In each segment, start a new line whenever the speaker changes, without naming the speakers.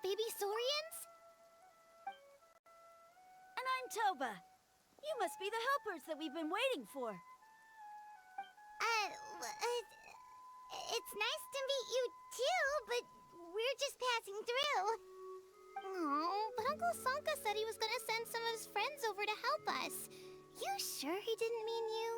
baby saurians?
And I'm Toba. You must be the helpers that we've been waiting for.
It's nice to meet you too, but we're just passing through. Oh, but Uncle Sanka said he was gonna send some of his friends over to help us. You sure he didn't mean you?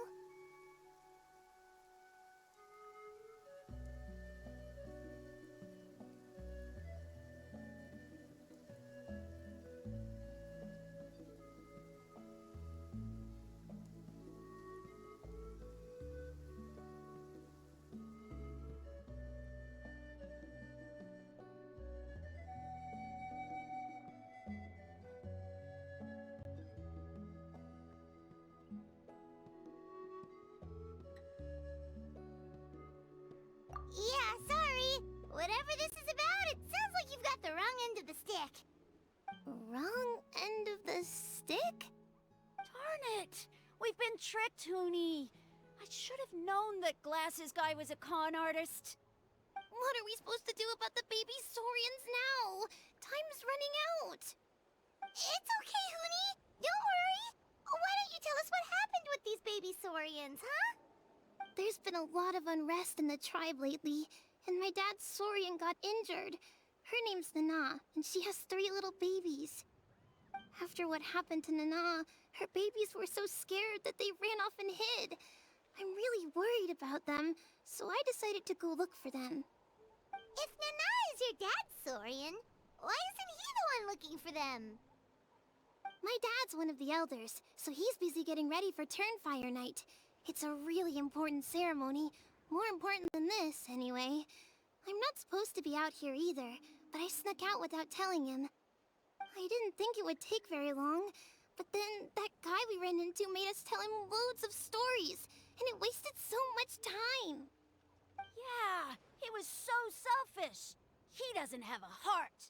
Yeah, sorry. Whatever this is about, it sounds like you've got the wrong end of the stick. Wrong end of the stick?
Darn it! We've been tricked, Huni. I should have known that Glasses Guy was a con artist.
What are we supposed to do about the baby saurians now? Time's running out. It's okay, Huni. Don't worry. Why don't you tell us what happened with these baby saurians, huh? There's been a lot of unrest in the tribe lately, and my dad's saurian got injured. Her name's Nana, and she has 3 little babies. After what happened to Nana, her babies were so scared that they ran off and hid. I'm really worried about them, so I decided to go look for them. If Nana is your dad's saurian, why isn't he the one looking for them? My dad's one of the elders, so he's busy getting ready for Turnfire night. It's a really important ceremony. More important than this, anyway. I'm not supposed to be out here either, but I snuck out without telling him. I didn't think it would take very long, but then that guy we ran into made us tell him loads of stories, and it wasted so much time.
Yeah, he was so selfish. He doesn't have a heart.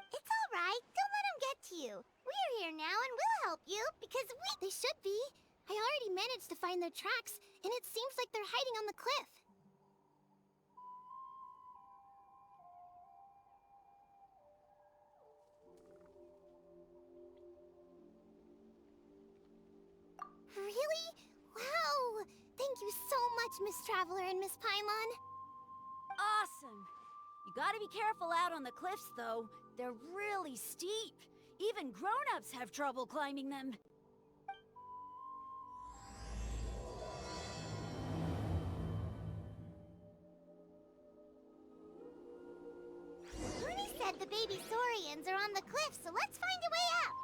It's all right. Don't let him get to you. We're here now and we'll help you, because They should be. I already managed to find their tracks, and it seems like they're hiding on the cliff. Really? Wow! Thank you so much, Miss Traveler and Miss Paimon.
Awesome. You gotta be careful out on the cliffs, though. They're really steep. Even grown-ups have trouble climbing them.
Rooney said the baby saurians are on the cliff, so let's find a way up.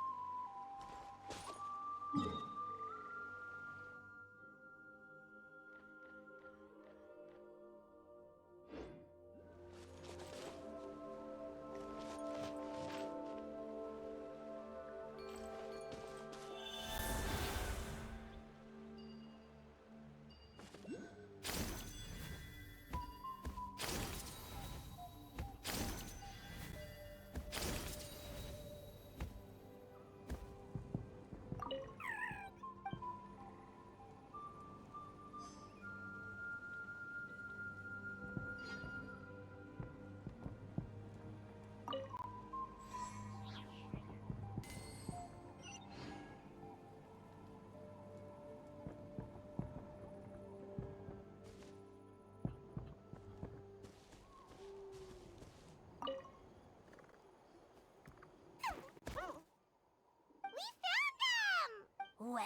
Well,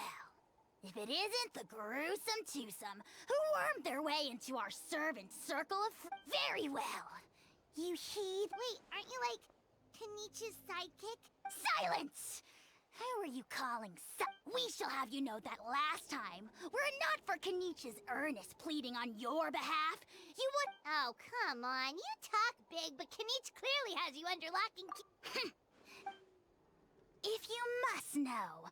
if it isn't the gruesome twosome who wormed their way into our servant circle of very well. You heed?
Wait, aren't you like Kinich's sidekick?
Silence! Who are you calling We shall have you know that last time, were it not for Kinich's earnest pleading on your behalf, you would—
Oh, come on. You talk big, but Kinich clearly has you under lock and key.
If you must know,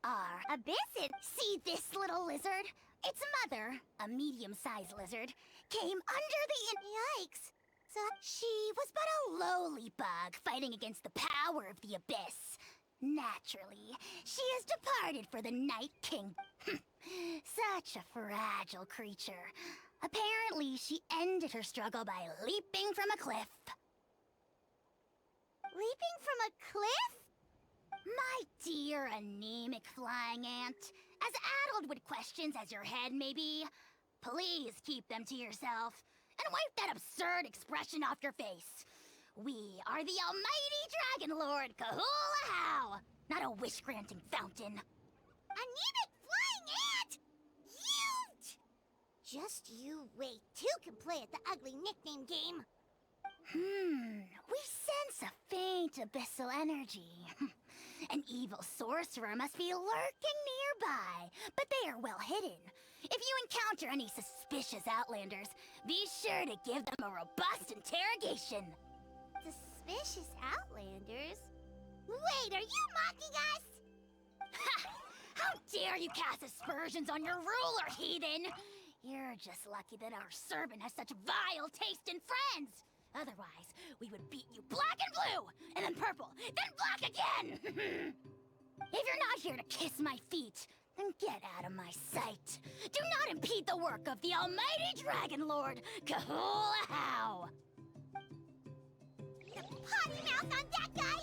our abyssin— See this little lizard? Its mother, a medium-sized lizard, came under the—
Yikes.
So she was but a lowly bug fighting against the power of the abyss. Naturally, she has departed for the Night King. Such a fragile creature. Apparently, she ended her struggle by leaping from a cliff.
Leaping from a cliff?
My dear anemic flying ant, as addled with questions as your head may be, please keep them to yourself and wipe that absurd expression off your face. We are the almighty Dragon Lord Kahula-How, not a wish-granting fountain.
Anemic flying ant! You! Just you wait. Two can play at the ugly nickname game.
We sense a faint abyssal energy. An evil sorcerer must be lurking nearby, but they are well hidden. If you encounter any suspicious outlanders, be sure to give them a robust interrogation.
Suspicious outlanders? Wait, are you mocking us?
Ha! How dare you cast aspersions on your ruler, Hiden! You're just lucky that our servant has such vile taste in friends! Otherwise, we would beat you black and blue, and then purple, then black again! If you're not here to kiss my feet, then get out of my sight. Do not impede the work of the almighty Dragon Lord, Kahula-How!
The potty mouth on that guy!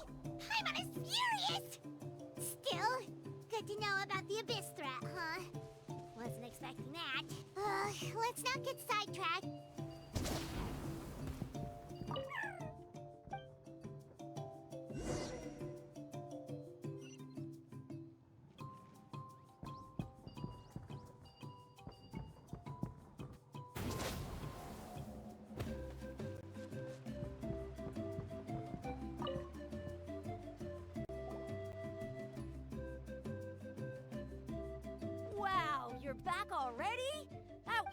I'm on his furious! Still, good to know about the abyss threat, huh? Wasn't expecting that. Let's not get sidetracked.
Wow, you're back already? Ow.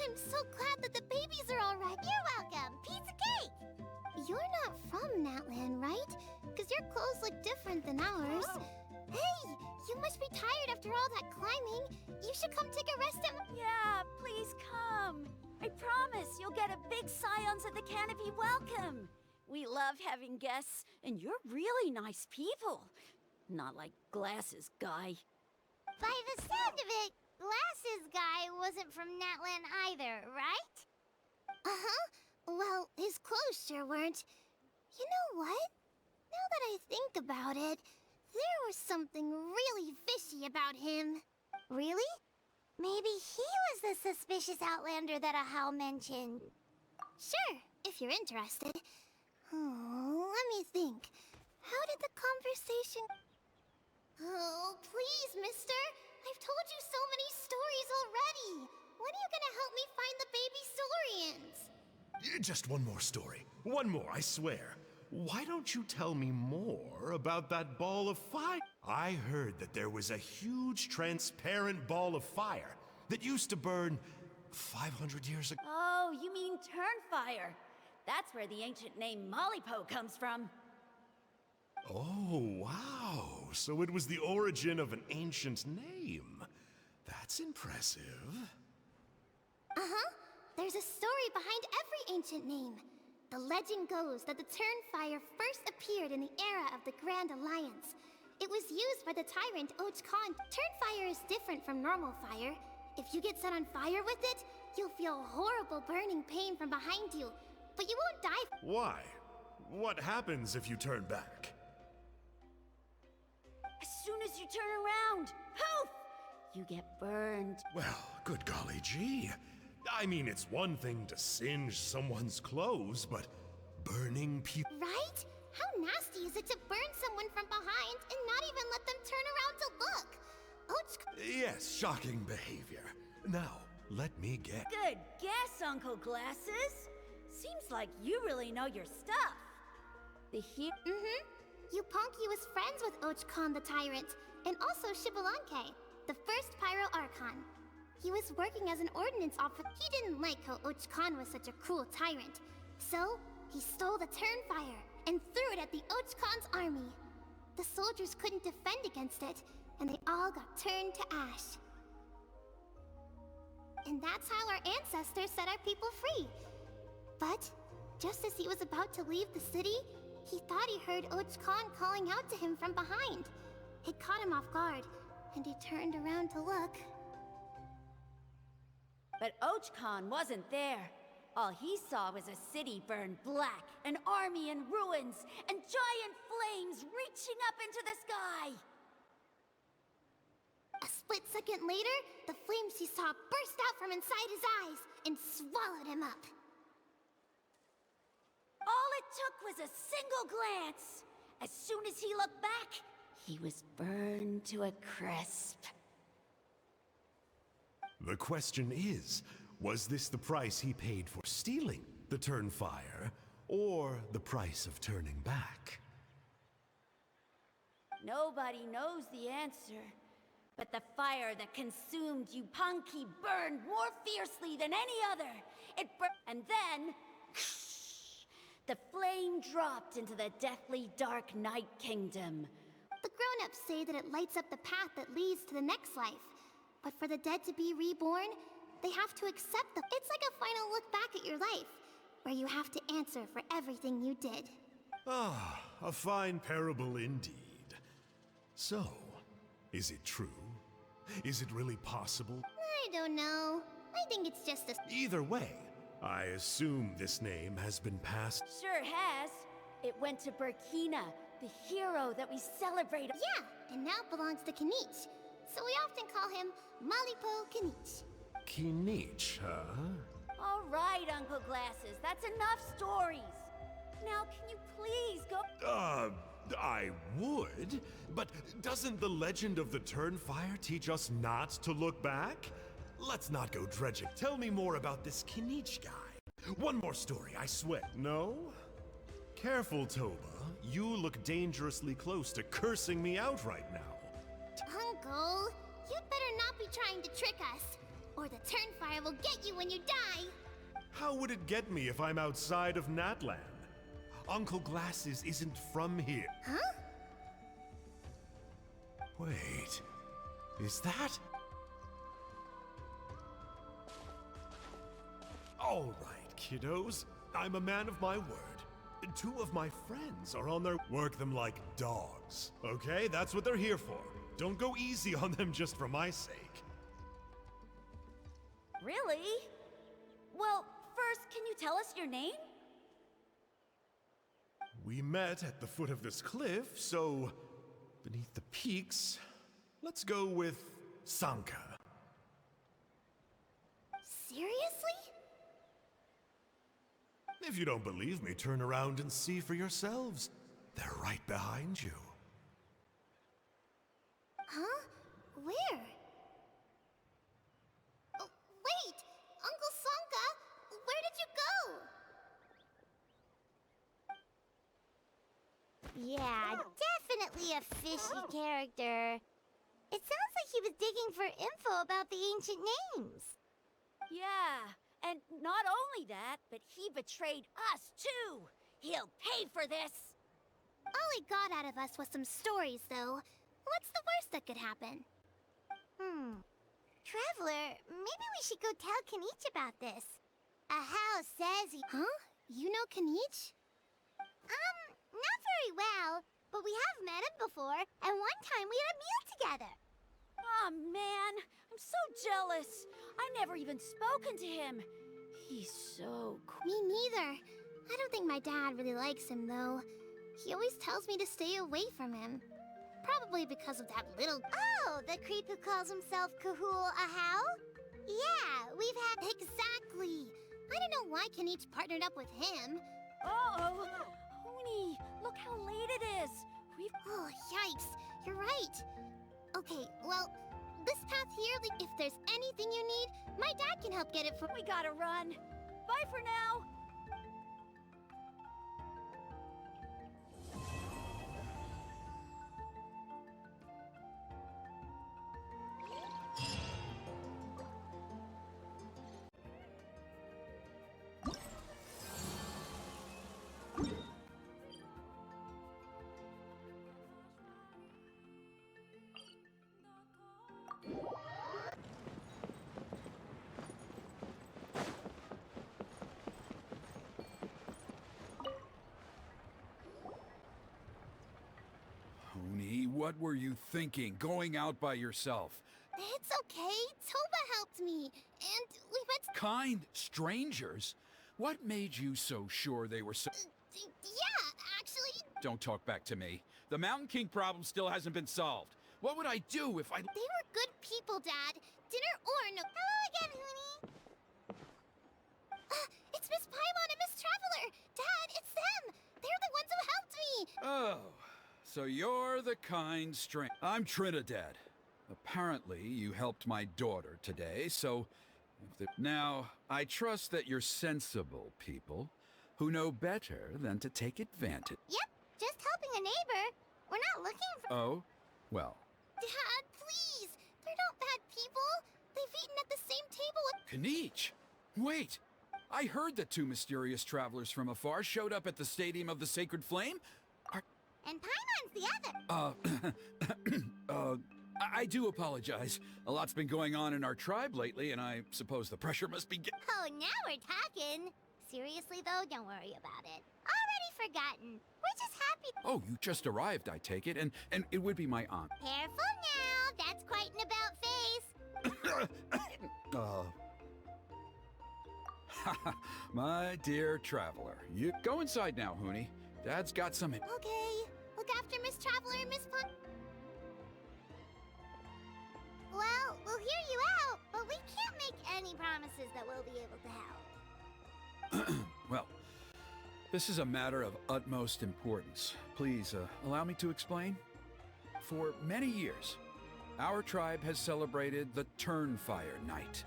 I'm so glad that the babies are all right. You're welcome. Piece of cake! You're not from Natland, right? Because your clothes look different than ours.
Oh.
Hey, you must be tired after all that climbing. You should come take a rest and...
Yeah, please come. I promise you'll get a big Scions at the Canopy welcome. We love having guests, and you're really nice people. Not like Glasses Guy.
By the sound of it, Glasses Guy wasn't from Natland either, right? Uh-huh. Well, his clothes sure weren't. You know what? Now that I think about it, there was something really fishy about him. Really? Maybe he was the suspicious outlander that Ahau mentioned. Sure, if you're interested. Oh, let me think. How did the conversation... Oh, please, mister. I've told you so many stories already. When are you gonna help me find the baby Saurians?
Just one more story. One more, I swear. Why don't you tell me more about that ball of fire? I heard that there was a huge transparent ball of fire that used to burn 500 years ago.
Oh, you mean Turnfire. That's where the ancient name Mollypo comes from.
Oh, wow. So it was the origin of an ancient name. That's impressive.
Uh-huh. There's a story behind every ancient name. The legend goes that the Turnfire first appeared in the era of the Grand Alliance. It was used by the tyrant Khan. Turnfire is different from normal fire. If you get set on fire with it, you'll feel horrible burning pain from behind you, but you won't die.
Why? What happens if you turn back?
As soon as you turn around, poof! You get burned.
Well, good golly gee. I mean, it's one thing to singe someone's clothes, but burning people...
Right? How nasty is it to burn someone from behind and not even let them turn around to look?
Yes, shocking behavior. Now, let me get...
Good guess, Uncle Glasses. Seems like you really know your stuff. The
Yupanqui was friends with Khan the Tyrant, and also Shibalanke, the first Pyro Archon. He was working as an ordnance officer. He didn't like how Khan was such a cruel tyrant. So, he stole the Turnfire and threw it at the Khan's army. The soldiers couldn't defend against it, and they all got turned to ash. And that's how our ancestors set our people free. But, just as he was about to leave the city, he thought he heard Khan calling out to him from behind. It caught him off guard, and he turned around to look.
But Khan wasn't there. All he saw was a city burned black, an army in ruins, and giant flames reaching up into the sky.
A split second later, the flames he saw burst out from inside his eyes and swallowed him up.
All it took was a single glance. As soon as he looked back, he was burned to a crisp.
The question is, was this the price he paid for stealing the Turnfire, or the price of turning back?
Nobody knows the answer. But the fire that consumed Yupanqui burned more fiercely than any other. It burned, and then the flame dropped into the deathly dark night kingdom.
The grown-ups say that it lights up the path that leads to the next life. But for the dead to be reborn, they have to accept the... It's like a final look back at your life, where you have to answer for everything you did.
Ah, a fine parable indeed. So, is it true? Is it really possible?
I don't know. I think it's just a...
Either way, I assume this name has been passed.
Sure has. It went to Burkina, the hero that we celebrate.
Yeah, and now belongs to Kinich. So we often call him Malipo Kinich.
Kinich, huh?
All right, Uncle Glasses, that's enough stories. Now, can you please go...
I would, but doesn't the legend of the Turnfire teach us not to look back? Let's not go dredging. Tell me more about this Kinich guy. One more story, I swear. No? Careful, Toba. You look dangerously close to cursing me out right now.
Uncle, you'd better not be trying to trick us, or the Turnfire will get you when you die.
How would it get me if I'm outside of Natland? Uncle Glasses isn't from here.
Huh?
Wait, is that? All right, kiddos. I'm a man of my word. Two of my friends are on their... Work them like dogs, okay? That's what they're here for. Don't go easy on them just for my sake.
Really? Well, first, can you tell us your name?
We met at the foot of this cliff, so beneath the peaks, let's go with Sanka.
Seriously?
If you don't believe me, turn around and see for yourselves. They're right behind you.
Huh? Where? Oh, wait! Uncle Sanka, where did you go? Yeah, definitely a fishy character. It sounds like he was digging for info about the ancient names.
Yeah, and not only that, but he betrayed us too. He'll pay for this.
All he got out of us was some stories, though. What's the worst that could happen? Traveler, maybe we should go tell Kinich about this. A house says he... Huh? You know Kinich? Not very well, but we have met him before, and one time we had a meal together.
Oh man, I'm so jealous. I never even spoken to him. He's so cool.
Me neither. I don't think my dad really likes him, though. He always tells me to stay away from him. Probably because of that little... Oh, the creep who calls himself Kahul Ahau? Yeah, we've had... Exactly. I don't know why Kinich partnered up with him.
Uh-oh. Hooney, look how late it is. We've...
Oh, yikes. You're right. Okay, well, this path here, if there's anything you need, my dad can help get it for...
We gotta run. Bye for now.
What were you thinking, going out by yourself?
It's okay. Toba helped me. And we went...
Kind strangers? What made you so sure they were so...
Yeah, actually,
Don't talk back to me. The Mountain King problem still hasn't been solved. What would I do if I...
they were good people, Dad. Dinner or no. Hello again, Huni. It's Miss Paimon and Miss Traveler. Dad, it's them. They're the ones who helped me.
Oh, so you're the kind stranger. I'm Trinidad. Apparently, you helped my daughter today, so... Now, I trust that you're sensible people who know better than to take advantage.
Yep, just helping a neighbor. We're not looking for...
Oh? Well,
Dad, please. They're not bad people. They've eaten at the same table with...
Kinich! Wait! I heard that two mysterious travelers from afar showed up at the Stadium of the Sacred Flame.
And Paimon's the other.
I do apologize. A lot's been going on in our tribe lately, and I suppose the pressure must be
Oh, now we're talking. Seriously, though, don't worry about it. Already forgotten. We're just happy.
Oh, you just arrived, I take it, and it would be my aunt.
Careful now. That's quite an about face.
My dear traveler, you go inside now, Huni. Dad's got some...
Okay. Look after Miss Traveler and Miss Pun... Well, we'll hear you out, but we can't make any promises that we'll be able to help.
Well, this is a matter of utmost importance. Please, allow me to explain. For many years, our tribe has celebrated the Turnfire Night.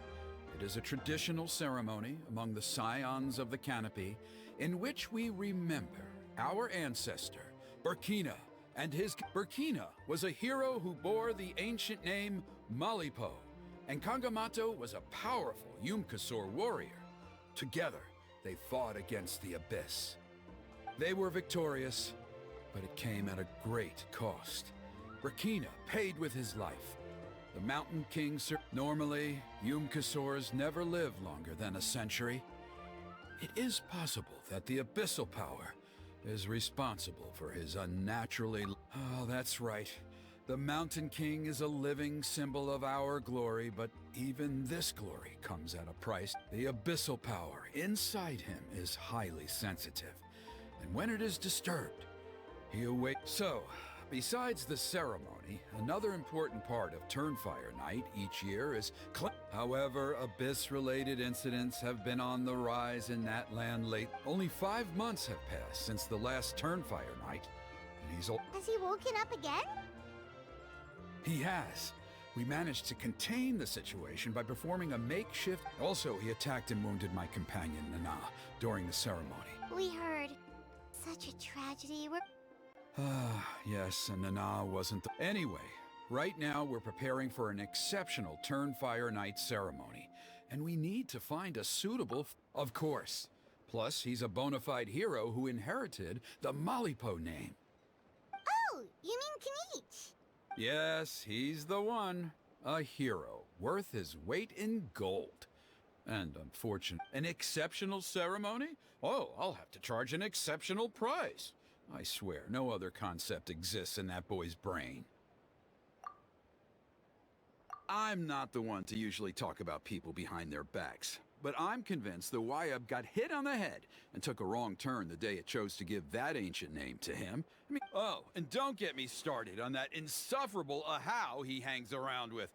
It is a traditional ceremony among the scions of the canopy in which we remember our ancestor, Burkina, and his... Burkina was a hero who bore the ancient name Malipo, and Kangamato was a powerful Yumkasor warrior. Together, they fought against the Abyss. They were victorious, but it came at a great cost. Burkina paid with his life. The Mountain King... Normally, Yumkasors never live longer than a century. It is possible that the Abyssal Power is responsible for his unnaturally... Oh, that's right. The Mountain King is a living symbol of our glory, but even this glory comes at a price. The Abyssal Power inside him is highly sensitive, and when it is disturbed, he awakes. So, besides the ceremony, another important part of Turnfire Night each year is... However, Abyss-related incidents have been on the rise in that land late. Only 5 months have passed since the last Turnfire Night, and he's...
Has he woken up again?
He has. We managed to contain the situation by performing a makeshift... Also, he attacked and wounded my companion, Nana, during the ceremony.
We heard. Such a tragedy.
Yes, and Nana wasn't the... Anyway, right now we're preparing for an exceptional Turnfire Night ceremony, and we need to find a suitable... Of course. Plus, he's a bona fide hero who inherited the Malipo name.
Oh, you mean Kinich?
Yes, he's the one. A hero, worth his weight in gold. And unfortunate... An exceptional ceremony? Oh, I'll have to charge an exceptional price. I swear, no other concept exists in that boy's brain. I'm not the one to usually talk about people behind their backs, but I'm convinced the Wayab got hit on the head and took a wrong turn the day it chose to give that ancient name to him. Oh, and don't get me started on that insufferable Ahau he hangs around with.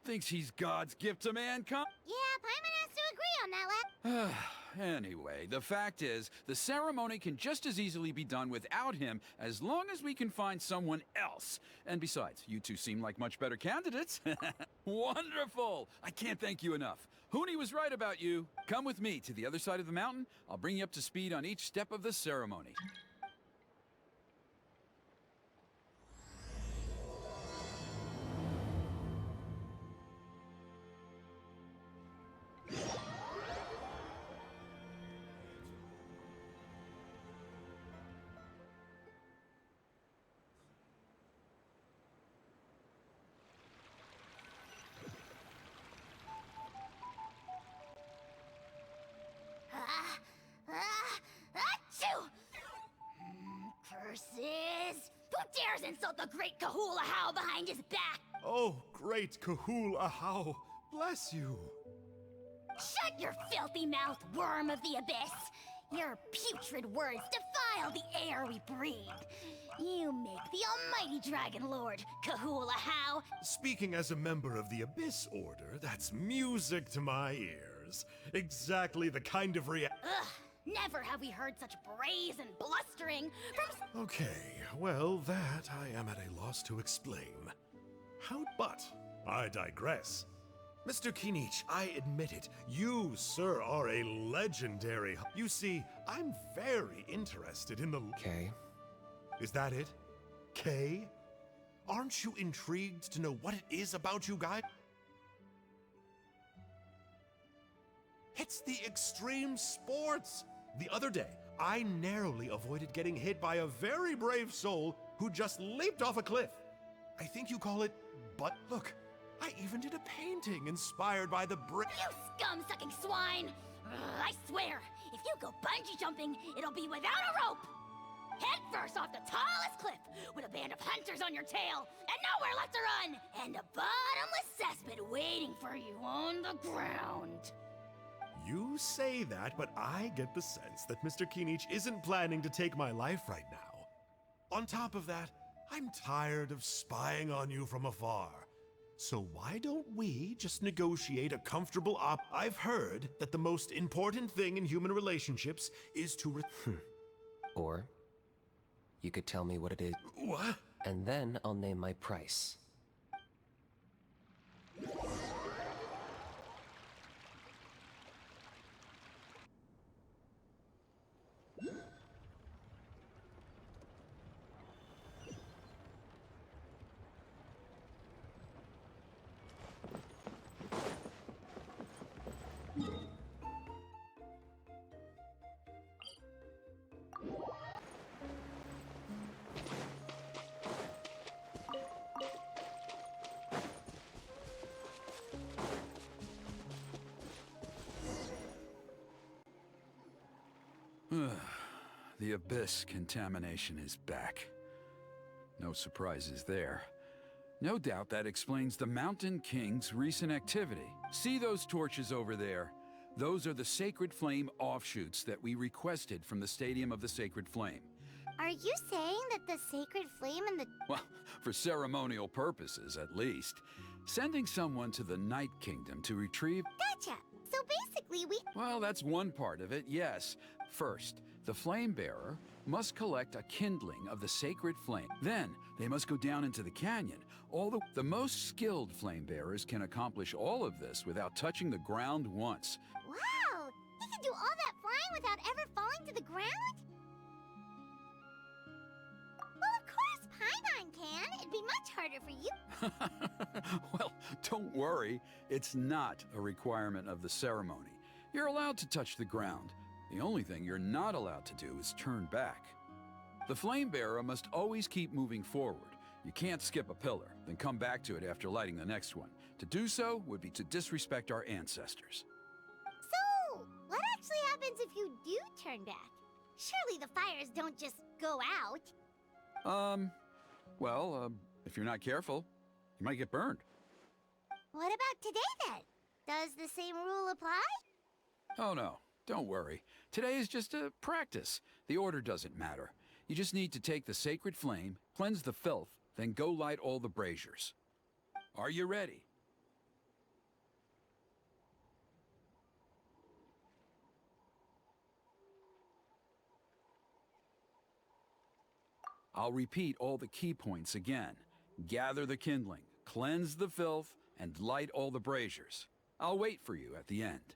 Thinks he's God's gift to mankind.
Yeah, Paimon has to agree on that, lad.
Anyway, the fact is, the ceremony can just as easily be done without him as long as we can find someone else. And besides, you two seem like much better candidates. Wonderful! I can't thank you enough. Huni was right about you. Come with me to the other side of the mountain. I'll bring you up to speed on each step of the ceremony.
Achoo! Curses! Who dares insult the great Kahul Ahau behind his back?
Oh, great Kahul Ahau, bless you.
Shut your filthy mouth, worm of the abyss! Your putrid words defile the air we breathe. You make the almighty Dragon Lord, Kahula-how.
Speaking as a member of the Abyss Order, that's music to my ears. Exactly the kind of
Ugh, never have we heard such brazen blustering from...
Okay, well, that I am at a loss to explain. But I digress. Mr. Kinich, I admit it. You, sir, are a legendary... You see, I'm very interested in the...
Okay.
Is that it? K? Aren't you intrigued to know what it is about you guys? It's the extreme sports! The other day, I narrowly avoided getting hit by a very brave soul who just leaped off a cliff. I think you call it... But look, I even did a painting inspired by the
You scum-sucking swine! Ugh, I swear, if you go bungee jumping, it'll be without a rope! Head first off the tallest cliff, with a band of hunters on your tail, and nowhere left to run, and a bottomless cesspit waiting for you on the ground.
You say that, but I get the sense that Mr. Kinich isn't planning to take my life right now. On top of that, I'm tired of spying on you from afar. So why don't we just negotiate a comfortable I've heard that the most important thing in human relationships is to
Or you could tell me what it is.
What?
And then I'll name my price.
The Abyss contamination is back. No surprises there. No doubt that explains the Mountain King's recent activity. See those torches over there? Those are the Sacred Flame offshoots that we requested from the Stadium of the Sacred Flame.
Are you saying that the Sacred Flame and the...
Well, for ceremonial purposes, at least. Sending someone to the Night Kingdom to retrieve...
Gotcha! So basically we...
Well, that's one part of it, yes. First, the flame bearer must collect a kindling of the sacred flame. Then, they must go down into the canyon. The most skilled flame bearers can accomplish all of this without touching the ground once.
Wow! You can do all that flying without ever falling to the ground? Well, of course Paimon can. It'd be much harder for you.
Well, don't worry. It's not a requirement of the ceremony. You're allowed to touch the ground. The only thing you're not allowed to do is turn back. The flame bearer must always keep moving forward. You can't skip a pillar, then come back to it after lighting the next one. To do so would be to disrespect our ancestors.
So, what actually happens if you do turn back? Surely the fires don't just go out.
If you're not careful, you might get burned.
What about today then? Does the same rule apply?
Oh no, don't worry. Today is just a practice. The order doesn't matter. You just need to take the sacred flame, cleanse the filth, then go light all the braziers. Are you ready? I'll repeat all the key points again. Gather the kindling, cleanse the filth, and light all the braziers. I'll wait for you at the end.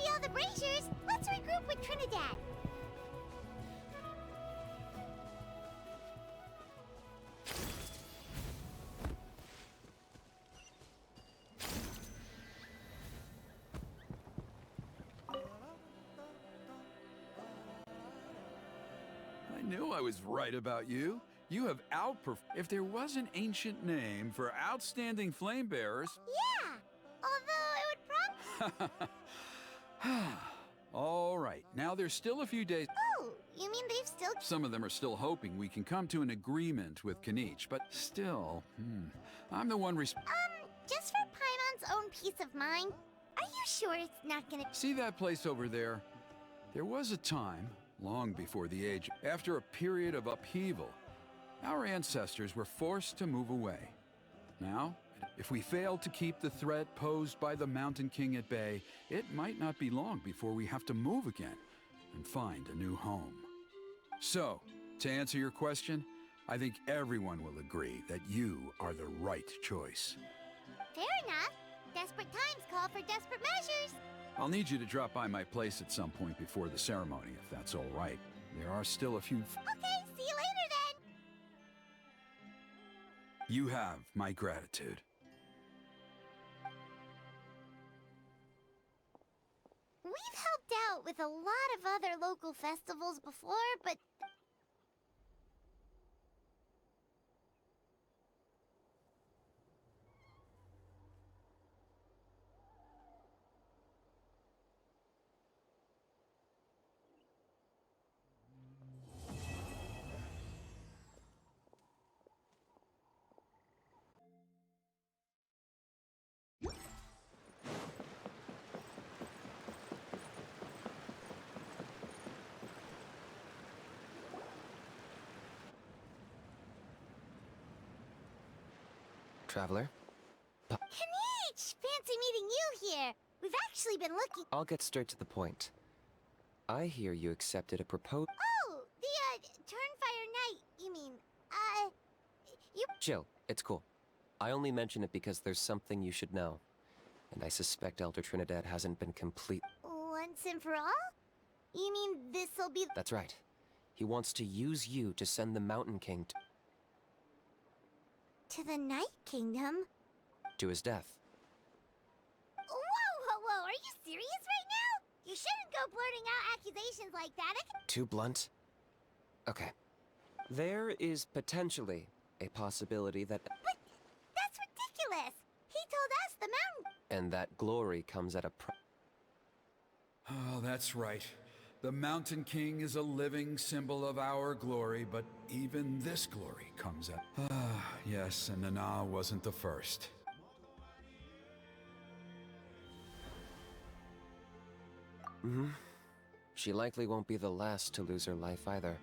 be all the braziers, let's regroup with Trinidad.
I knew I was right about you. You have outperformed. If there was an ancient name for outstanding flame bearers.
Yeah, although it would probably...
All right, now there's still a few days.
Oh, you mean they've still...
Some of them are still hoping we can come to an agreement with Kinich, but still, I'm the one
Just for Paimon's own peace of mind, are you sure it's not gonna...
See that place over there? There was a time, long before the age, after a period of upheaval, our ancestors were forced to move away. Now, if we fail to keep the threat posed by the Mountain King at bay, it might not be long before we have to move again and find a new home. So, to answer your question, I think everyone will agree that you are the right choice.
Fair enough. Desperate times call for desperate measures.
I'll need you to drop by my place at some point before the ceremony, if that's all right. There are still a few...
Okay, see you later then.
You have my gratitude.
We've helped out with a lot of other local festivals before, but...
Traveler?
Kinich! Fancy meeting you here. We've actually been looking...
I'll get straight to the point. I hear you accepted a proposal.
Oh, the, Turnfire Night, you mean. You...
Chill, it's cool. I only mention it because there's something you should know. And I suspect Elder Trinidad hasn't been complete.
Once and for all? You mean this'll be...
That's right. He wants to use you to send the Mountain King
To the Night Kingdom?
to his death.
Whoa, are you serious right now? You shouldn't go blurting out accusations like that.
Too blunt? Okay. There is potentially a possibility that...
But that's ridiculous! He told us the mountain...
And that glory comes at a
Oh, that's right. The Mountain King is a living symbol of our glory, but even this glory comes at... yes, and Nana wasn't the first.
She likely won't be the last to lose her life either.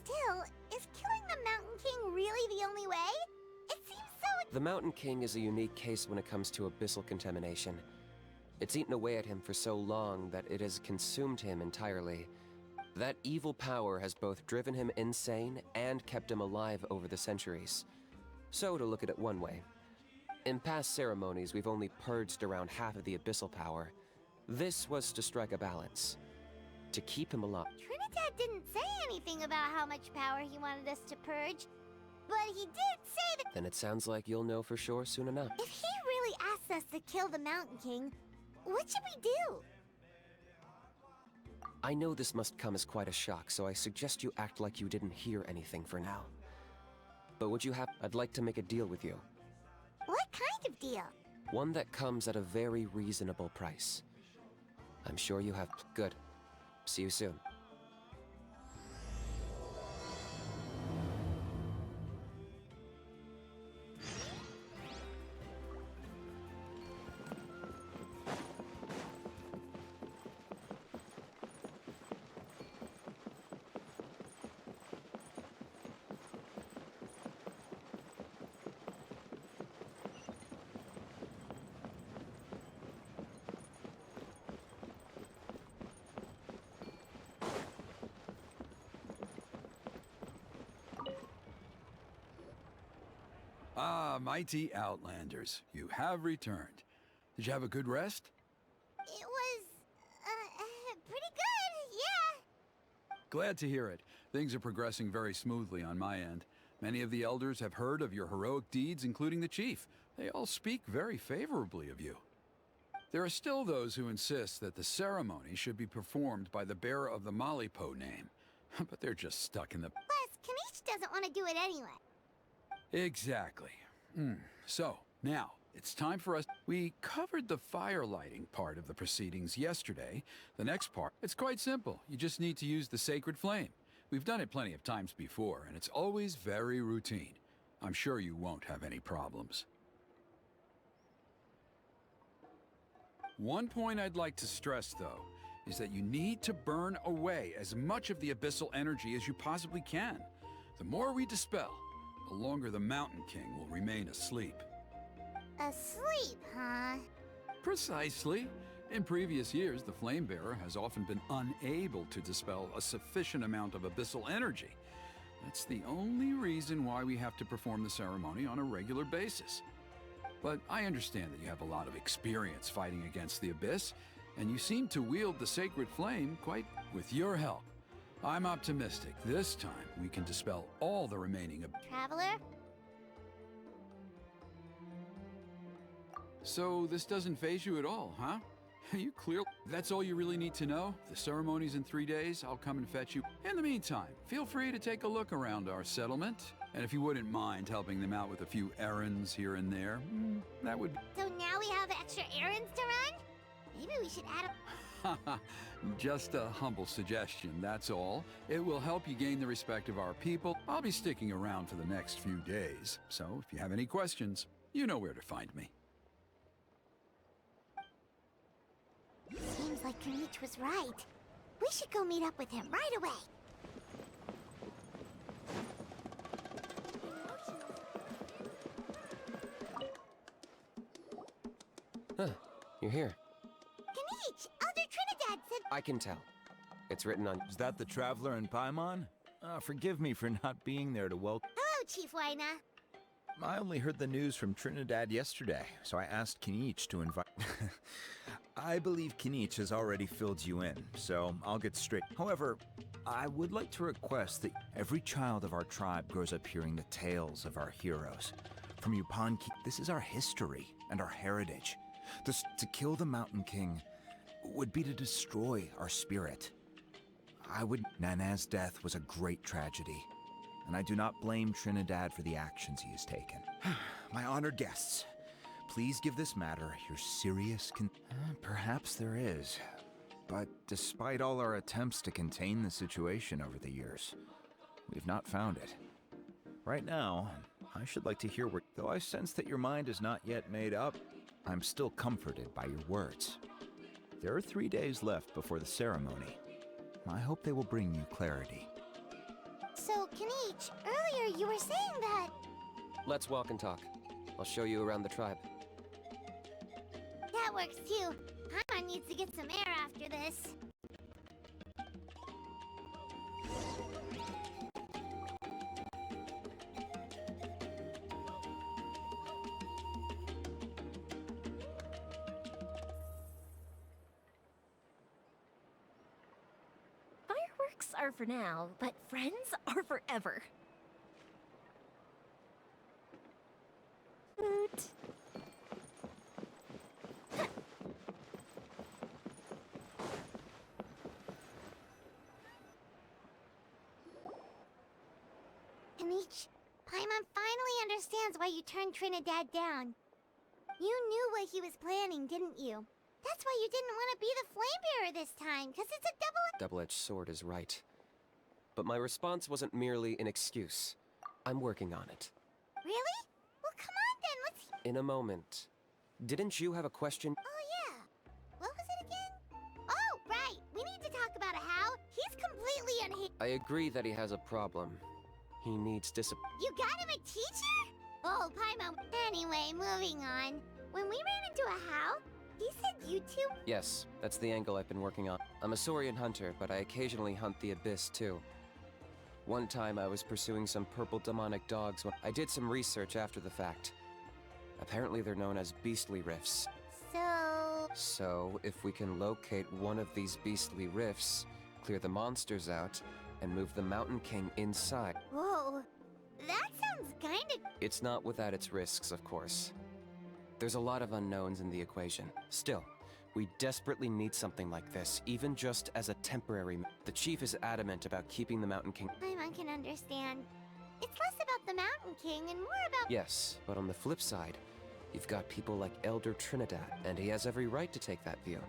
Still, is killing the Mountain King really the only way? It seems so...
The Mountain King is a unique case when it comes to abyssal contamination. It's eaten away at him for so long that it has consumed him entirely. That evil power has both driven him insane and kept him alive over the centuries. So, to look at it one way, in past ceremonies we've only purged around half of the abyssal power. This was to strike a balance, to keep him alive.
Trinidad didn't say anything about how much power he wanted us to purge, but he did say that...
Then it sounds like you'll know for sure soon enough.
If he really asked us to kill the Mountain King, what should we do?
I know this must come as quite a shock, so I suggest you act like you didn't hear anything for now. But would you have... I'd like to make a deal with you.
What kind of deal?
One that comes at a very reasonable price. I'm sure you have... Good. See you soon.
Ah, mighty Outlanders, you have returned. Did you have a good rest?
It was...
Glad to hear it. Things are progressing very smoothly on my end. Many of the elders have heard of your heroic deeds, including the chief. They all speak very favorably of you. There are still those who insist that the ceremony should be performed by the bearer of the Malipo name. But they're just stuck in the...
Plus, Kinich doesn't want to do it anyway.
Exactly. So, now, it's time for us... We covered the fire lighting part of the proceedings yesterday. The next part, it's quite simple. You just need to use the sacred flame. We've done it plenty of times before, and it's always very routine. I'm sure you won't have any problems. One point I'd like to stress, though, is that you need to burn away as much of the abyssal energy as you possibly can. The more we dispel, the longer the Mountain King will remain asleep.
Asleep, huh?
Precisely. In previous years, the Flamebearer has often been unable to dispel a sufficient amount of abyssal energy. That's the only reason why we have to perform the ceremony on a regular basis. But I understand that you have a lot of experience fighting against the Abyss, and you seem to wield the sacred flame quite with your help. I'm optimistic this time we can dispel all the remaining
Traveler?
So this doesn't faze you at all, huh? You clear. That's all you really need to know? The ceremony's in 3 days. I'll come and fetch you. In the meantime, feel free to take a look around our settlement. And if you wouldn't mind helping them out with a few errands here and there, that would...
So now we have extra errands to run? Maybe we should add a...
Just a humble suggestion, that's all. It will help you gain the respect of our people. I'll be sticking around for the next few days. So if you have any questions, you know where to find me.
Seems like Kinich was right. We should go meet up with him right away.
Huh, you're here.
Kinich, Elder Trinidad said...
I can tell. It's written on...
Is that the Traveler in Paimon? Forgive me for not being there to welcome...
Hello, Chief Waina.
I only heard the news from Trinidad yesterday, so I asked Kinich to invite... I believe Kinich has already filled you in, so I'll get straight. However, I would like to request that every child of our tribe grows up hearing the tales of our heroes. From Yupanqui, this is our history and our heritage. To kill the Mountain King would be to destroy our spirit. Nana's death was a great tragedy, and I do not blame Trinidad for the actions he has taken. My honored guests, please give this matter your serious perhaps there is. But despite all our attempts to contain the situation over the years, we've not found it. Right now, I should like to hear what... Though I sense that your mind is not yet made up, I'm still comforted by your words. There are 3 days left before the ceremony. I hope they will bring you clarity.
So, Kinich, earlier you were saying that...
Let's walk and talk. I'll show you around the tribe.
That works too. Paimon needs to get some air after this.
Fireworks are for now, but friends are forever. Hoot.
Kinich, Paimon finally understands why you turned Trinidad down. You knew what he was planning, didn't you? That's why you didn't want to be the Flamebearer this time, because it's a
Double-edged sword is right. But my response wasn't merely an excuse. I'm working on it.
Really? Well, come on then, let's...
In a moment. Didn't you have a question?
Oh, yeah. What was it again? Oh, right. We need to talk about How. He's completely
I agree that he has a problem. He needs discipline.
You got him a teacher? Oh, Paimon. Anyway, moving on. When we ran into a How, he said you two...
Yes, that's the angle I've been working on. I'm a Saurian hunter, but I occasionally hunt the Abyss, too. One time I was pursuing some purple demonic dogs when I did some research after the fact. Apparently they're known as beastly rifts.
So...
So, if we can locate one of these beastly rifts, clear the monsters out, and move the Mountain King inside.
Whoa, that sounds kinda...
It's not without its risks, of course. There's a lot of unknowns in the equation. Still, we desperately need something like this, even just as a temporary... The chief is adamant about keeping the Mountain King...
I can understand. It's less about the Mountain King and more about...
Yes, but on the flip side, you've got people like Elder Trinidad, and he has every right to take that view.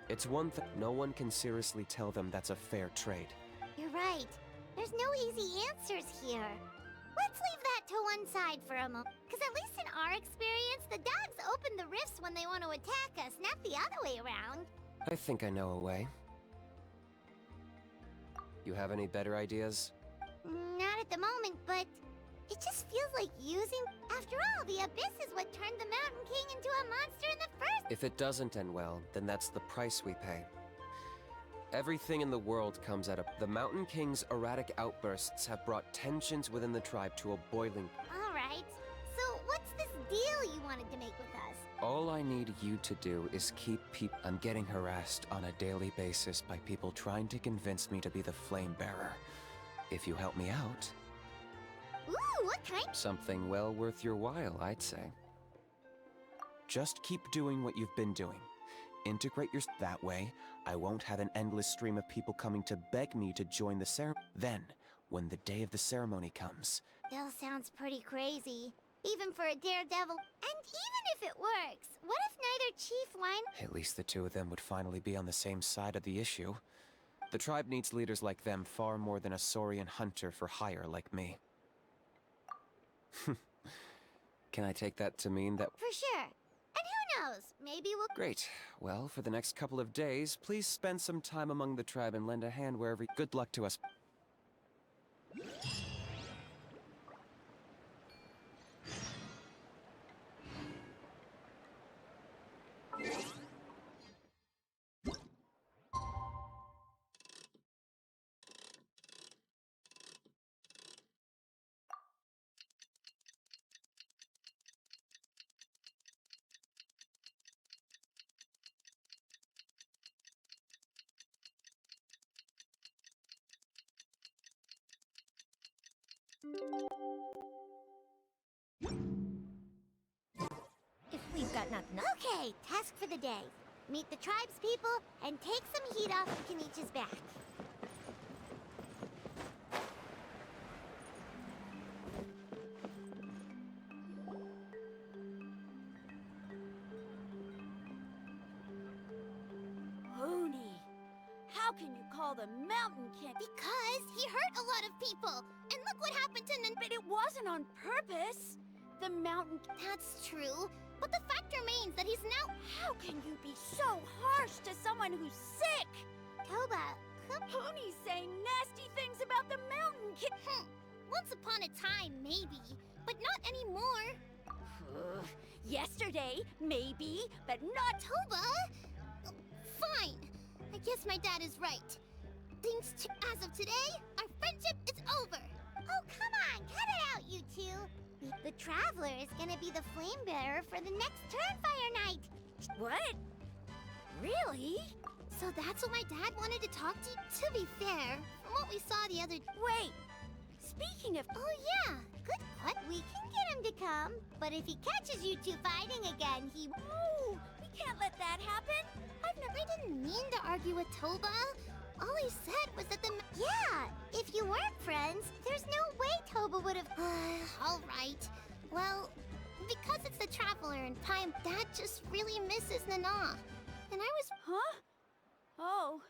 It's one thing, no one can seriously tell them that's a fair trade.
You're right. There's no easy answers here. Let's leave that to one side for a moment. Because at least in our experience, the dogs open the rifts when they want to attack us, not the other way around.
I think I know a way. You have any better ideas?
Not at the moment, but it just feels like using... After all, the Abyss is what turned the Mountain King into a monster in the first...
If it doesn't end well, then that's the price we pay. Everything in the world comes out of... The Mountain King's erratic outbursts have brought tensions within the tribe to a boiling...
Alright, so what's this deal you wanted to make with us?
All I need you to do is keep people... I'm getting harassed on a daily basis by people trying to convince me to be the Flame Bearer. If you help me out...
Ooh, what kind?
Something well worth your while, I'd say. Just keep doing what you've been doing. Integrate your... That way, I won't have an endless stream of people coming to beg me to join the ceremony. Then, when the day of the ceremony comes...
Still sounds pretty crazy. Even for a daredevil. And even if it works, what if neither Chief Wine...
At least the two of them would finally be on the same side of the issue. The tribe needs leaders like them far more than a Saurian hunter for hire like me. Can I take that to mean that...
For sure. And who knows, maybe we'll...
Great. Well, for the next couple of days, please spend some time among the tribe and lend a hand wherever... Good luck to us.
If we've got nothing else.
Okay, task for the day. Meet the tribe's people and take some heat off Kinich's back.
Hoonie, how can you call the Mountain King?
Because he hurt a lot of people. And look what happened to
But it wasn't on purpose. The Mountain...
That's true. But the fact remains that he's now...
How can you be so harsh to someone who's sick?
Toba,
Hoonie's saying nasty things about the Mountain King.
Once upon a time, maybe. But not anymore.
Yesterday, maybe, but not...
Toba! Fine. I guess my dad is right. Thanks to... As of today, our friendship is over. Oh, come on, cut it out, you two. The Traveler is gonna be the flame bearer for the next Turnfire night.
What? Really?
So that's what my dad wanted to talk to you? To be fair, from what we saw the other...
Wait, speaking of...
Oh yeah, good point. We can get him to come, but if he catches you two fighting again, he...
Oh, we can't let that happen.
I didn't mean to argue with Toba. All he said was that the... Yeah, if you weren't friends, there's no way Toba would have... All right. Well, because it's the Traveler and time, Dad just really misses Nana. And I was...
Huh? Oh.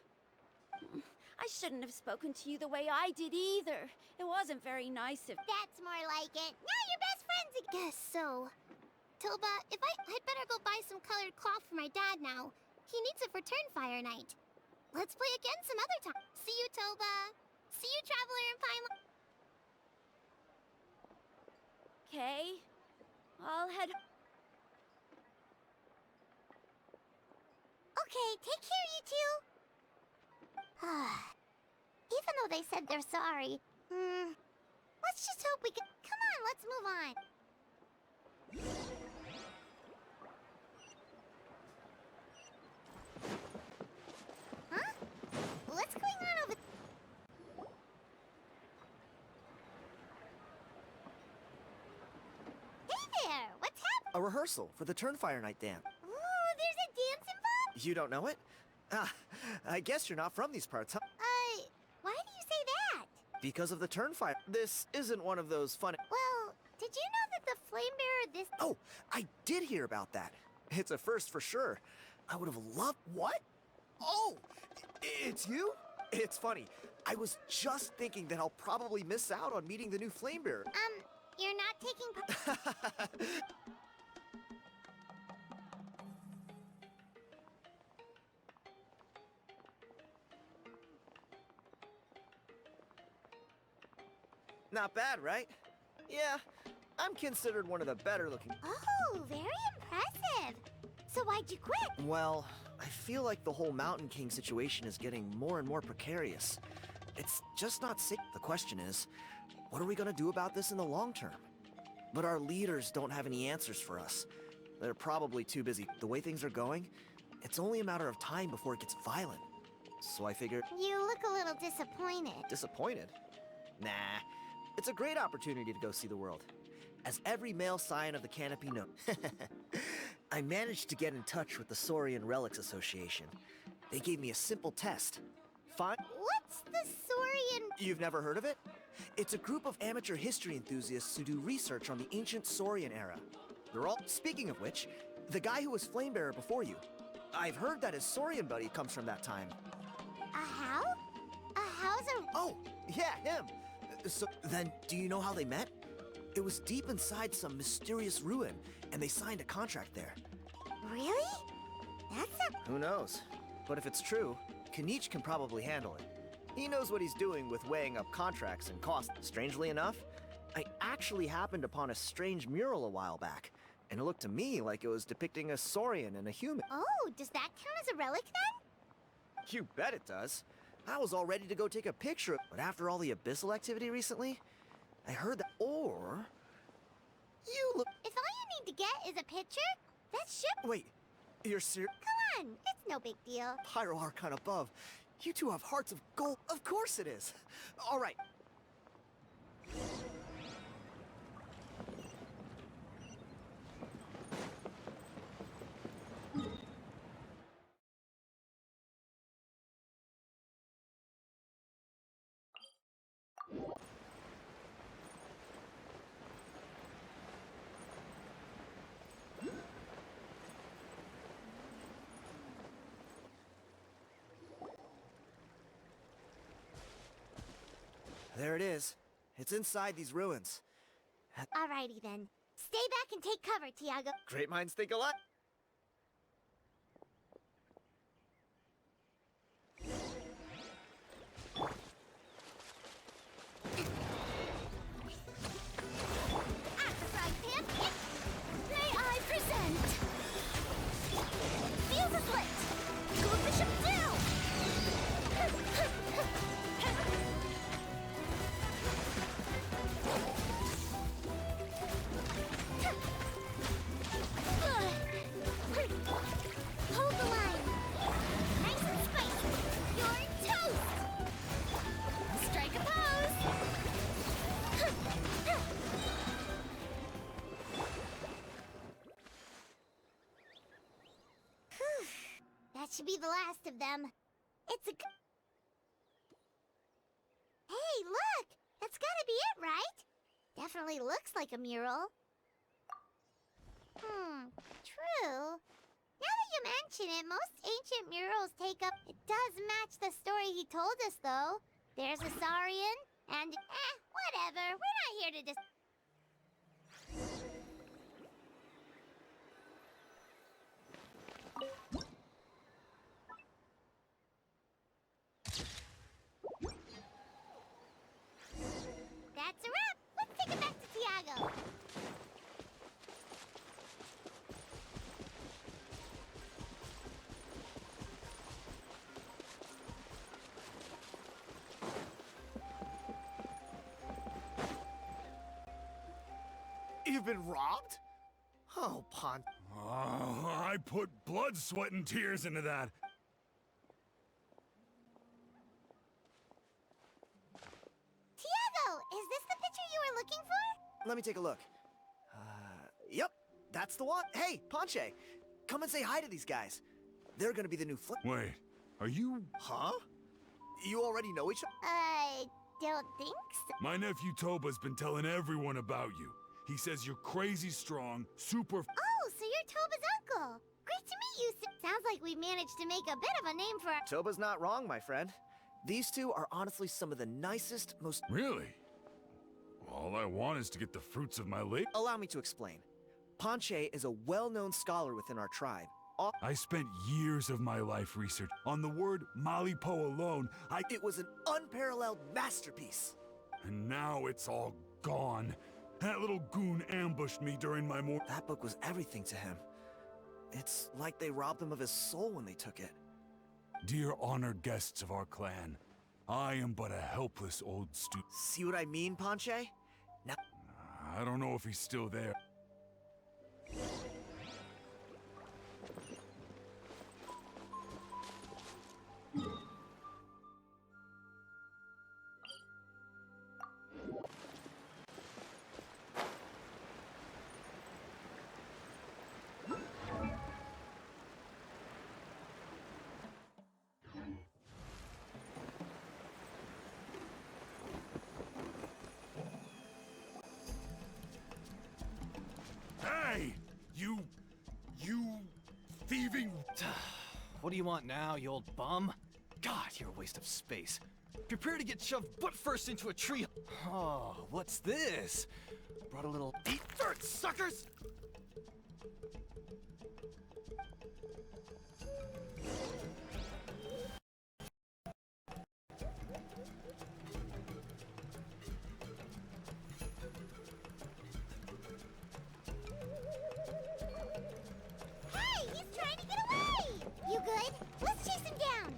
I shouldn't have spoken to you the way I did either. It wasn't very nice of...
That's more like it. Now you're best friends again. Guess so. Toba, I'd better go buy some colored cloth for my dad now. He needs it for Turnfire night. Let's play again some other time. See you, Toba. See you, Traveler and Paimon.
Okay. I'll head...
Okay, take care, you two. Even though they said they're sorry, let's just hope we can... Come on, let's move on. Huh?
A rehearsal for the Turnfire night dance.
Ooh, there's a dance involved?
You don't know it? Ah, I guess you're not from these parts, huh?
Why do you say that?
Because of the Turnfire. This isn't one of those fun...
Well, did you know that the flame bearer this...
Oh, I did hear about that. It's a first for sure. I would have loved... What? Oh, it's you? It's funny. I was just thinking that I'll probably miss out on meeting the new flame bearer.
You're not taking part...
Not bad, right? Yeah, I'm considered one of the better looking...
Oh, very impressive. So why'd you quit?
Well, I feel like the whole Mountain King situation is getting more and more precarious. It's just not safe. The question is, what are we gonna do about this in the long term? But our leaders don't have any answers for us. They're probably too busy. The way things are going, it's only a matter of time before it gets violent. So I figured...
You look a little disappointed.
Disappointed? Nah, it's a great opportunity to go see the world. As every male scion of the Canopy knows. I managed to get in touch with the Saurian Relics Association. They gave me a simple test.
What's the Saurian...
You've never heard of it? It's a group of amateur history enthusiasts who do research on the ancient Saurian era. They're all... Speaking of which, the guy who was Flamebearer before you, I've heard that his Saurian buddy comes from that time.
A how? A how's a...
Oh, yeah, him. So, then, do you know how they met? It was deep inside some mysterious ruin, and they signed a contract there.
Really? That's a...
Who knows? But if it's true, Kinich can probably handle it. He knows what he's doing with weighing up contracts and costs. Strangely enough, I actually happened upon a strange mural a while back, and it looked to me like it was depicting a Saurian and a human.
Oh, does that count as a relic then?
You bet it does. I was all ready to go take a picture, but after all the abyssal activity recently, I heard that... Or... You look...
If all you need to get is a picture, that should...
Wait, you're serious?
Come on, it's no big deal.
Pyro Archon above. You two have hearts of gold. Of course it is. All right. There it is. It's inside these ruins.
Alrighty then. Stay back and take cover, Tiago.
Great minds think alike.
May I present? Fields a slit. Go bishop down. Hold the line. Nice and spicy. You're toast. Strike a pose. That should be the last of them. It's a Hey, look! That's gotta be it, right? Definitely looks like a mural. True. Now that you mention it, most ancient murals take up... It does match the story he told us, though. There's a Saurian, and... whatever. We're not here to That's a wrap! Let's take it back to Tiago.
You've been robbed? Oh, Pon...
Oh, I put blood, sweat, and tears into that.
Tiago, is this the picture you were looking for?
Let me take a look. Yep. That's the one. Hey, Ponche, come and say hi to these guys. They're gonna be the new flip.
Wait, are you...
Huh? You already know each other?
I don't think so.
My nephew Toba's been telling everyone about you. He says you're crazy strong, super...
Oh, so you're Toba's uncle. Great to meet you. Sounds like we managed to make a bit of a name for...
Toba's not wrong, my friend. These two are honestly some of the nicest, most...
Really? All I want is to get the fruits of my labor.
Allow me to explain. Ponche is a well-known scholar within our tribe.
I spent years of my life research on the word Malipo alone.
It was an unparalleled masterpiece.
And now it's all gone. That little goon ambushed me during my
That book was everything to him. It's like they robbed him of his soul when they took it.
Dear honored guests of our clan, I am but a helpless old student.
See what I mean, Ponche? Now,
I don't know if he's still there. Hey! You thieving...
What do you want now, you old bum? God, you're a waste of space. Prepare to get shoved butt first into a tree. Oh, what's this? Brought a little eat dirt, suckers!
Hey, he's trying to get away! You good? Let's chase him down.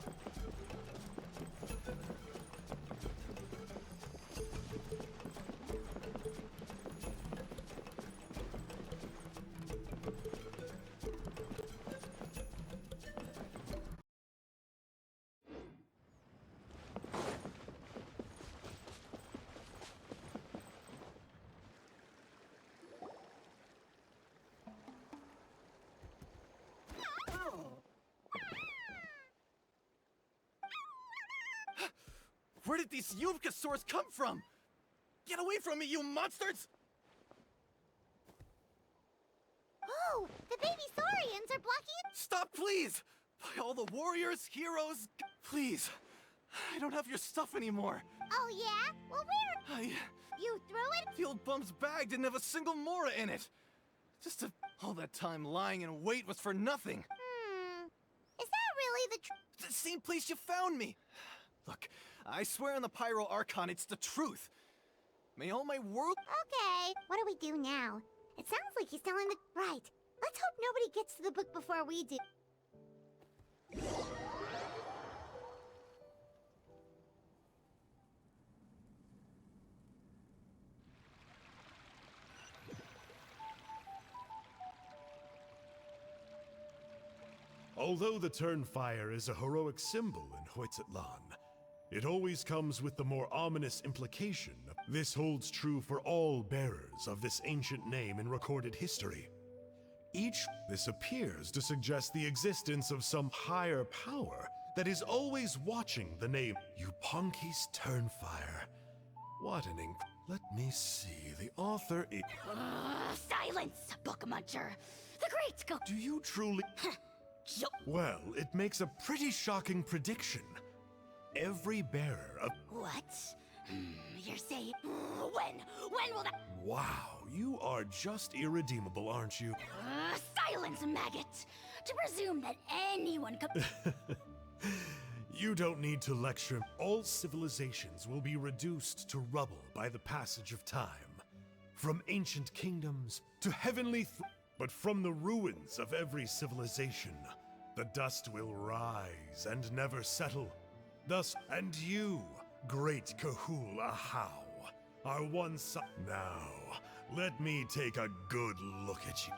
Where did these Yuvkasaurs come from? Get away from me, you monsters!
Oh, the baby saurians are blocking it.
Stop, please! By all the warriors, heroes, please. I don't have your stuff anymore.
Oh, yeah? Well, where? You threw it?
The old bum's bag didn't have a single Mora in it. All that time lying in wait was for nothing.
Is that really the truth?
The same place you found me. Look, I swear on the Pyro Archon, it's the truth. May all my world...
Okay, what do we do now? It sounds like he's telling the... Right. Let's hope nobody gets to the book before we do.
Although the Turnfire is a heroic symbol in Hoytitlan, it always comes with the more ominous implication. This holds true for all bearers of this ancient name in recorded history. This appears to suggest the existence of some higher power that is always watching the name Yupanqui's Turnfire. What an Let me see, the author is...
Silence, book muncher. The great go...
Do you truly... Well, it makes a pretty shocking prediction. Every bearer of...
What? You're saying... When? When will that...
Wow, you are just irredeemable, aren't you?
Silence, maggot! To presume that anyone could...
You don't need to lecture. All civilizations will be reduced to rubble by the passage of time. From ancient kingdoms to heavenly... But from the ruins of every civilization, the dust will rise and never settle. Thus, and you, great Kahul Ahau, are one son. Now, let me take a good look at you.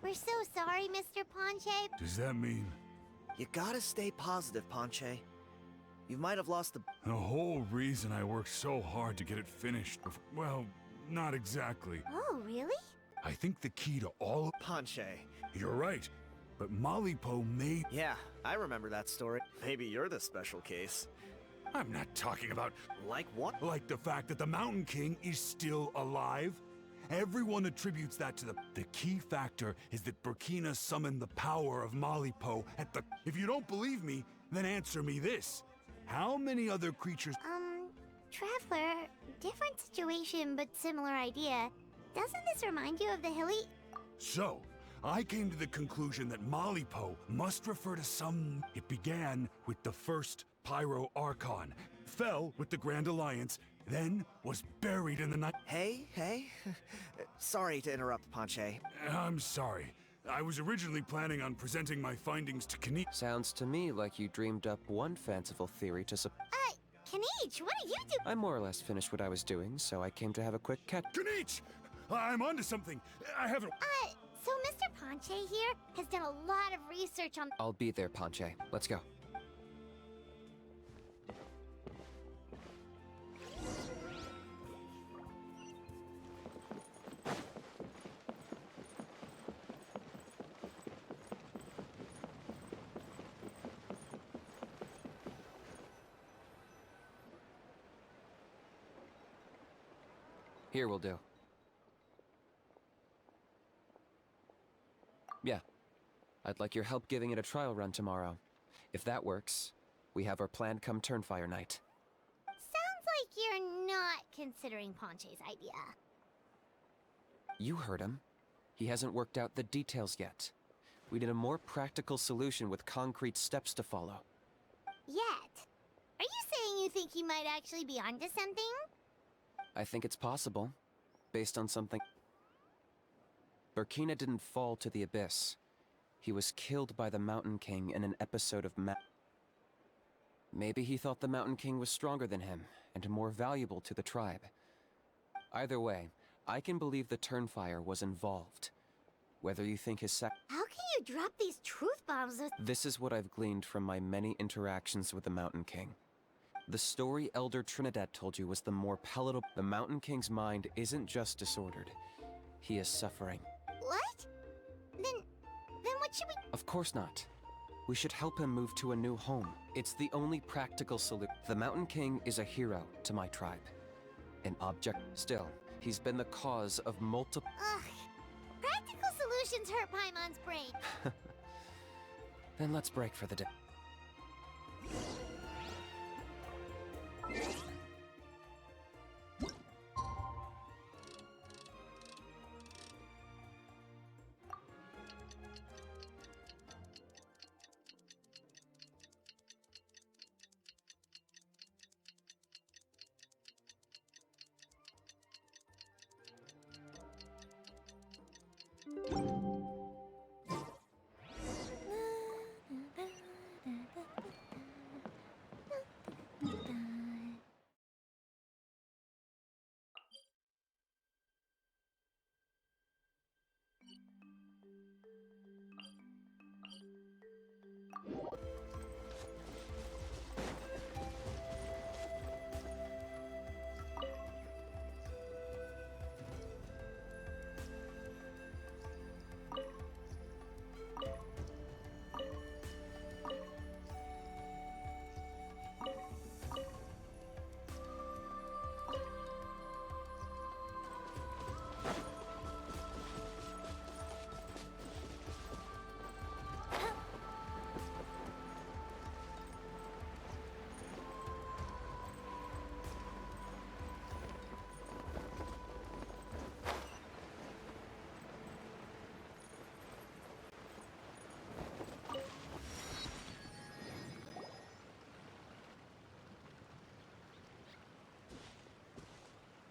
We're so sorry, Mr. Ponche.
Does that mean
You gotta stay positive, Ponche. You might have lost
the whole reason I worked so hard to get it finished? Well, not exactly.
Oh, really?
I think the key to all of...
Ponche.
You're right, but Malipo made...
Yeah, I remember that story. Maybe you're the special case.
I'm not talking about...
Like what?
Like the fact that the Mountain King is still alive. Everyone attributes that to the key factor is that Burkina summoned the power of Malipo at the... If you don't believe me, then answer me this. How many other creatures...
Traveler, different situation but similar idea. Doesn't this remind you of the hilly...
So, I came to the conclusion that Malipo must refer to some... It began with the first Pyro Archon, fell with the Grand Alliance, then was buried in the night...
Hey. Sorry to interrupt, Ponche.
I'm sorry. I was originally planning on presenting my findings to Kinich.
Sounds to me like you dreamed up one fanciful theory to
Kinich, what are you doing?
I more or less finished what I was doing, so I came to have a quick catch.
Kinich! I'm onto something. I haven't...
So Mr. Ponche here has done a lot of research on...
I'll be there, Ponche. Let's go. Here will do. Yeah. I'd like your help giving it a trial run tomorrow. If that works, we have our plan come Turnfire night.
Sounds like you're not considering Ponche's idea.
You heard him. He hasn't worked out the details yet. We need a more practical solution with concrete steps to follow.
Yet? Are you saying you think he might actually be onto something?
I think it's possible, based on something... Burkina didn't fall to the abyss. He was killed by the Mountain King in an episode of Maybe he thought the Mountain King was stronger than him, and more valuable to the tribe. Either way, I can believe the Turnfire was involved. Whether you think his
How can you drop these truth bombs?
This is what I've gleaned from my many interactions with the Mountain King. The story Elder Trinidad told you was the more palatable. The Mountain King's mind isn't just disordered. He is suffering.
What? Then what should we...
Of course not. We should help him move to a new home. It's the only practical solution. The Mountain King is a hero to my tribe. An object. Still, he's been the cause of multiple...
Ugh. Practical solutions hurt Paimon's brain.
Then let's break for the day.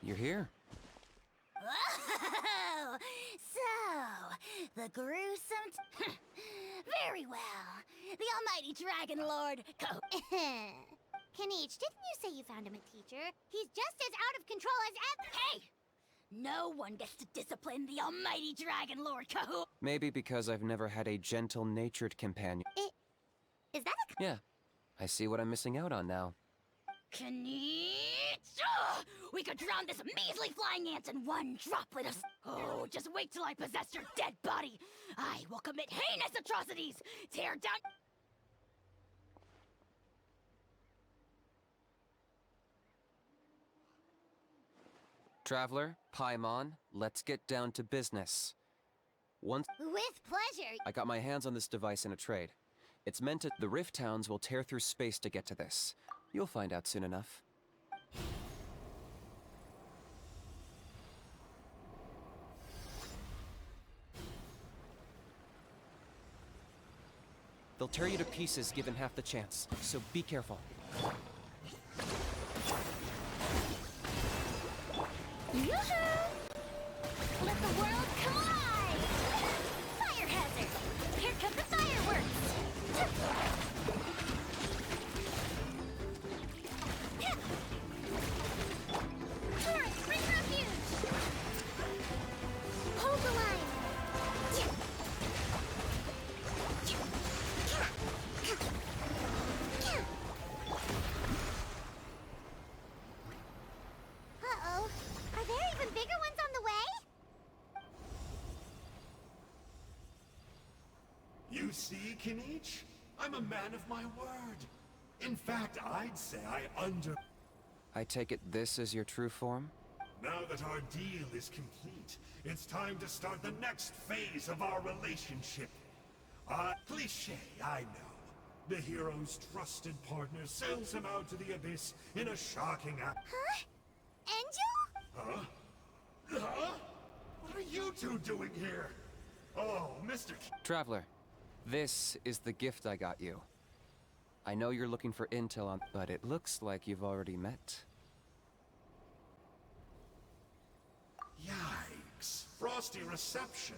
You're here.
Oh, so, the gruesome... Very well. The almighty Dragon Lord...
Kinich, didn't you say you found him a teacher? He's just as out of control as
Hey! No one gets to discipline the almighty Dragon Lord Kahoo.
Maybe because I've never had a gentle-natured companion.
Is that a
Yeah, I see what I'm missing out on now.
Kinich! Ugh! We could drown this measly flying ant in one droplet of... Oh, just wait till I possess your dead body. I will commit heinous atrocities. Tear down...
Traveler, Paimon, let's get down to business. Once
With pleasure.
I got my hands on this device in a trade. It's meant to... The Rift Towns will tear through space to get to this. You'll find out soon enough. They'll tear you to pieces given half the chance, so be careful.
Yoo-hoo! Let the world collide! Fire hazard! Here come the fireworks!
Tourists, bring refuge. Hold the line. Uh-oh. Are there even bigger ones on the way?
You see, Kinich? I'm a man of my word. In fact, I'd say
I take it this is your true form?
Now that our deal is complete, it's time to start the next phase of our relationship. Cliché, I know. The hero's trusted partner sails him out to the abyss in a shocking act.
Huh? Angel?
Huh? Huh? What are you two doing here? Oh, Mr.
Traveler, this is the gift I got you. I know you're looking for intel on, but it looks like you've already met.
Yikes. Frosty reception.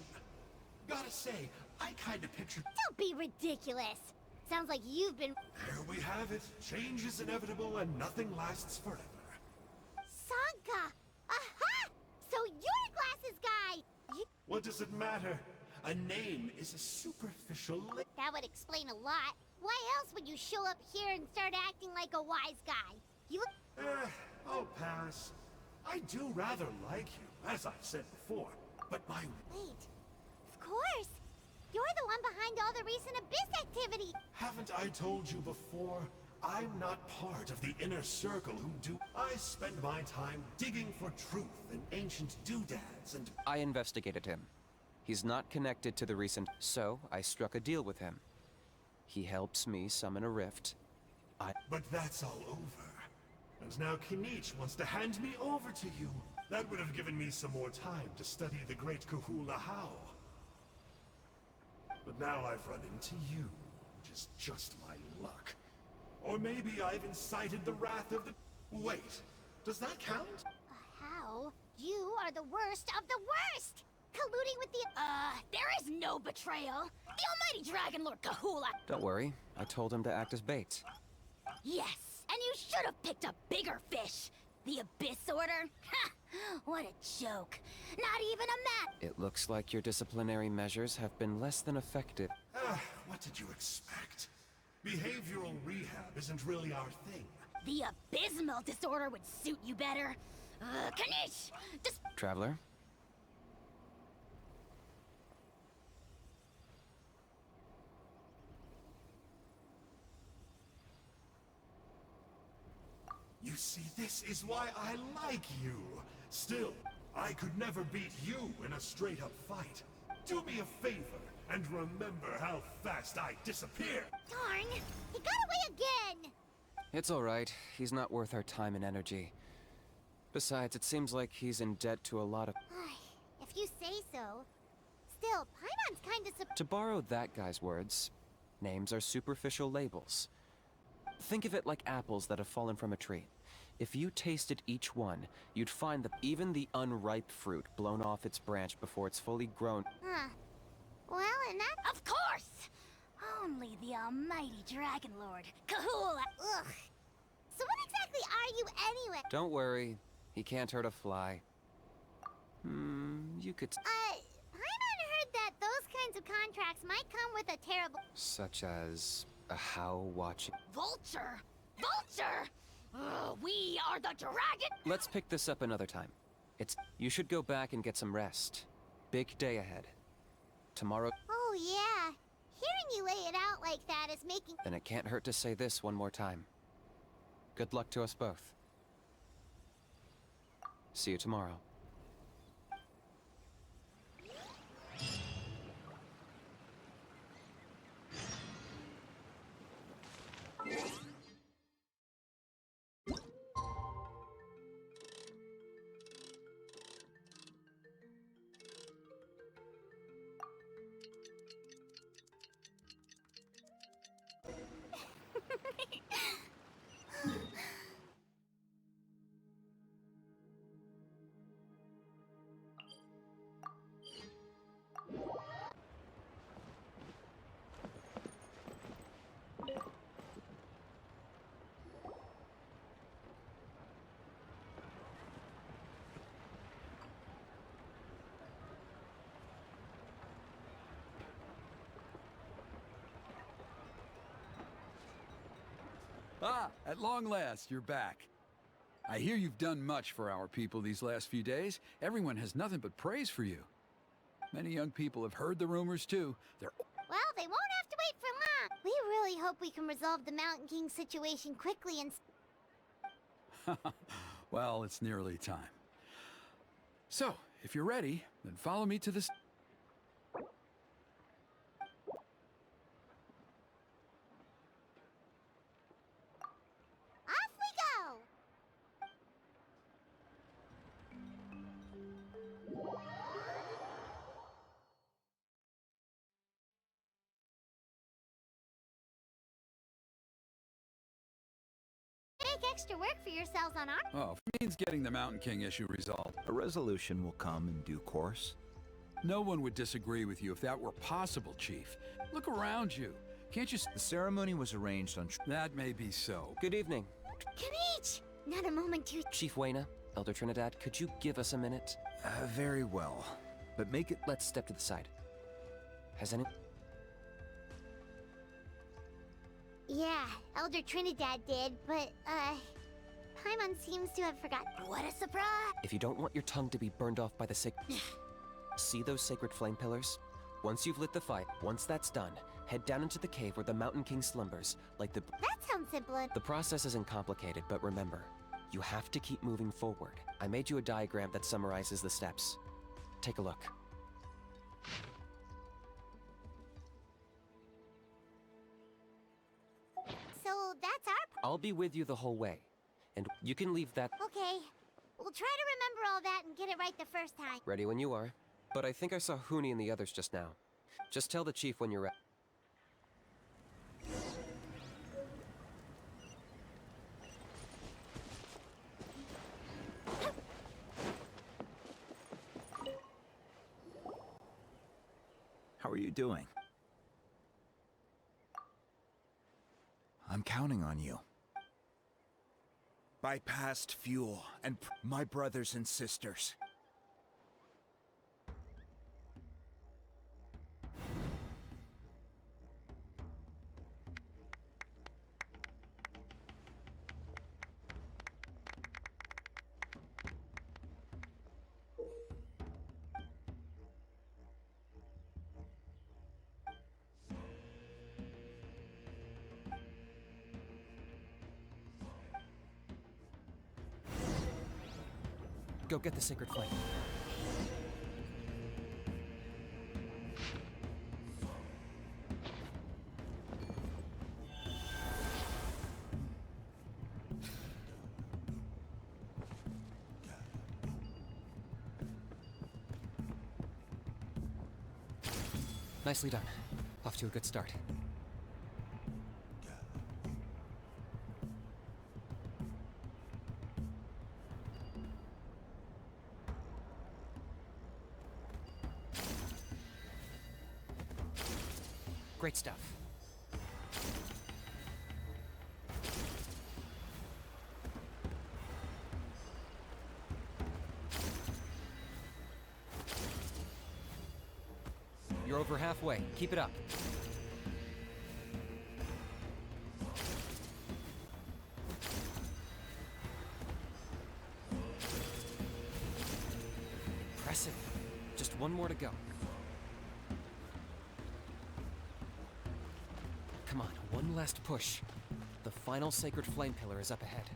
Gotta say, I kinda pictured...
Don't be ridiculous. Sounds like you've been...
There we have it. Change is inevitable and nothing lasts forever.
Sanka! Aha! So you're the glasses guy!
What does it matter? A name is a superficial
That would explain a lot. Why else would you show up here and start acting like a wise guy? You look...
I'll pass. I do rather like you, as I've said before, but my...
Wait. Of course! You're the one behind all the recent Abyss activity!
Haven't I told you before? I'm not part of the inner circle who do... I spend my time digging for truth in ancient doodads and...
I investigated him. He's not connected to the recent, so I struck a deal with him. He helps me summon a rift.
But that's all over. And now Kinich wants to hand me over to you. That would have given me some more time to study the great Kahula How. But now I've run into you, which is just my luck. Or maybe I've incited the wrath of the... Wait, does that count?
How? You are the worst of the worst! Colluding with the...
there is no betrayal. The almighty Dragon Lord Kahula...
Don't worry, I told him to act as bait.
Yes, and you should have picked a bigger fish. The Abyss Order? Ha! What a joke. Not even a map.
It looks like your disciplinary measures have been less than effective.
What did you expect? Behavioral rehab isn't really our thing.
The abysmal disorder would suit you better. Kinich! Just...
Traveler?
You see, this is why I like you. Still, I could never beat you in a straight-up fight. Do me a favor and remember how fast I disappear.
Darn! He got away again!
It's alright. He's not worth our time and energy. Besides, it seems like he's in debt to a lot of...
If you say so. Still, Paimon's kinda
To borrow that guy's words, names are superficial labels. Think of it like apples that have fallen from a tree. If you tasted each one, you'd find that even the unripe fruit blown off its branch before it's fully grown.
Huh. Well, and that...
Of course! Only the almighty Dragon Lord, Kahula...
Ugh. So what exactly are you anyway?
Don't worry, he can't hurt a fly. You could...
Paimon heard that those kinds of contracts might come with a terrible...
Such as a how watching...
Vulture! Vulture! We are the dragon!
Let's pick this up another time. You should go back and get some rest. Big day ahead. Tomorrow...
Oh, yeah. Hearing you lay it out like that is making...
Then it can't hurt to say this one more time. Good luck to us both. See you tomorrow.
Ah, at long last, you're back. I hear you've done much for our people these last few days. Everyone has nothing but praise for you. Many young people have heard the rumors, too. They're...
Well, they won't have to wait for long. We really hope we can resolve the Mountain King situation quickly and...
Well, it's nearly time. So, if you're ready, then follow me to this...
Off we go! Make extra work for yourselves on our...
Oh, it means getting the Mountain King issue resolved.
A resolution will come in due course.
No one would disagree with you if that were possible, Chief. Look around you. Can't you...
The ceremony was arranged on...
That may be so.
Good evening.
Kinich! Not a moment too...
Chief Wayna, Elder Trinidad, could you give us a minute?
Very well. But make it...
Let's step to the side. Has any...
Yeah, Elder Trinidad did, but, Paimon seems to have forgotten. What a surprise!
If you don't want your tongue to be burned off by the See those sacred flame pillars? Once you've lit the fire, once that's done, head down into the cave where the Mountain King slumbers, like the...
That sounds simple and...
The process isn't complicated, but remember, you have to keep moving forward. I made you a diagram that summarizes the steps. Take a look.
So that's our...
I'll be with you the whole way, and you can leave that...
Okay. We'll try to remember all that and get it right the first time.
Ready when you are. But I think I saw Huni and the others just now. Just tell the chief when you're ready.
How are you doing? I'm counting on you. By past fuel and my brothers and sisters.
Go get the sacred flame. Nicely done. Off to a good start. Great stuff. You're over halfway. Keep it up. Impressive. Just one more to go. Come on, one last push. The final sacred flame pillar is up ahead.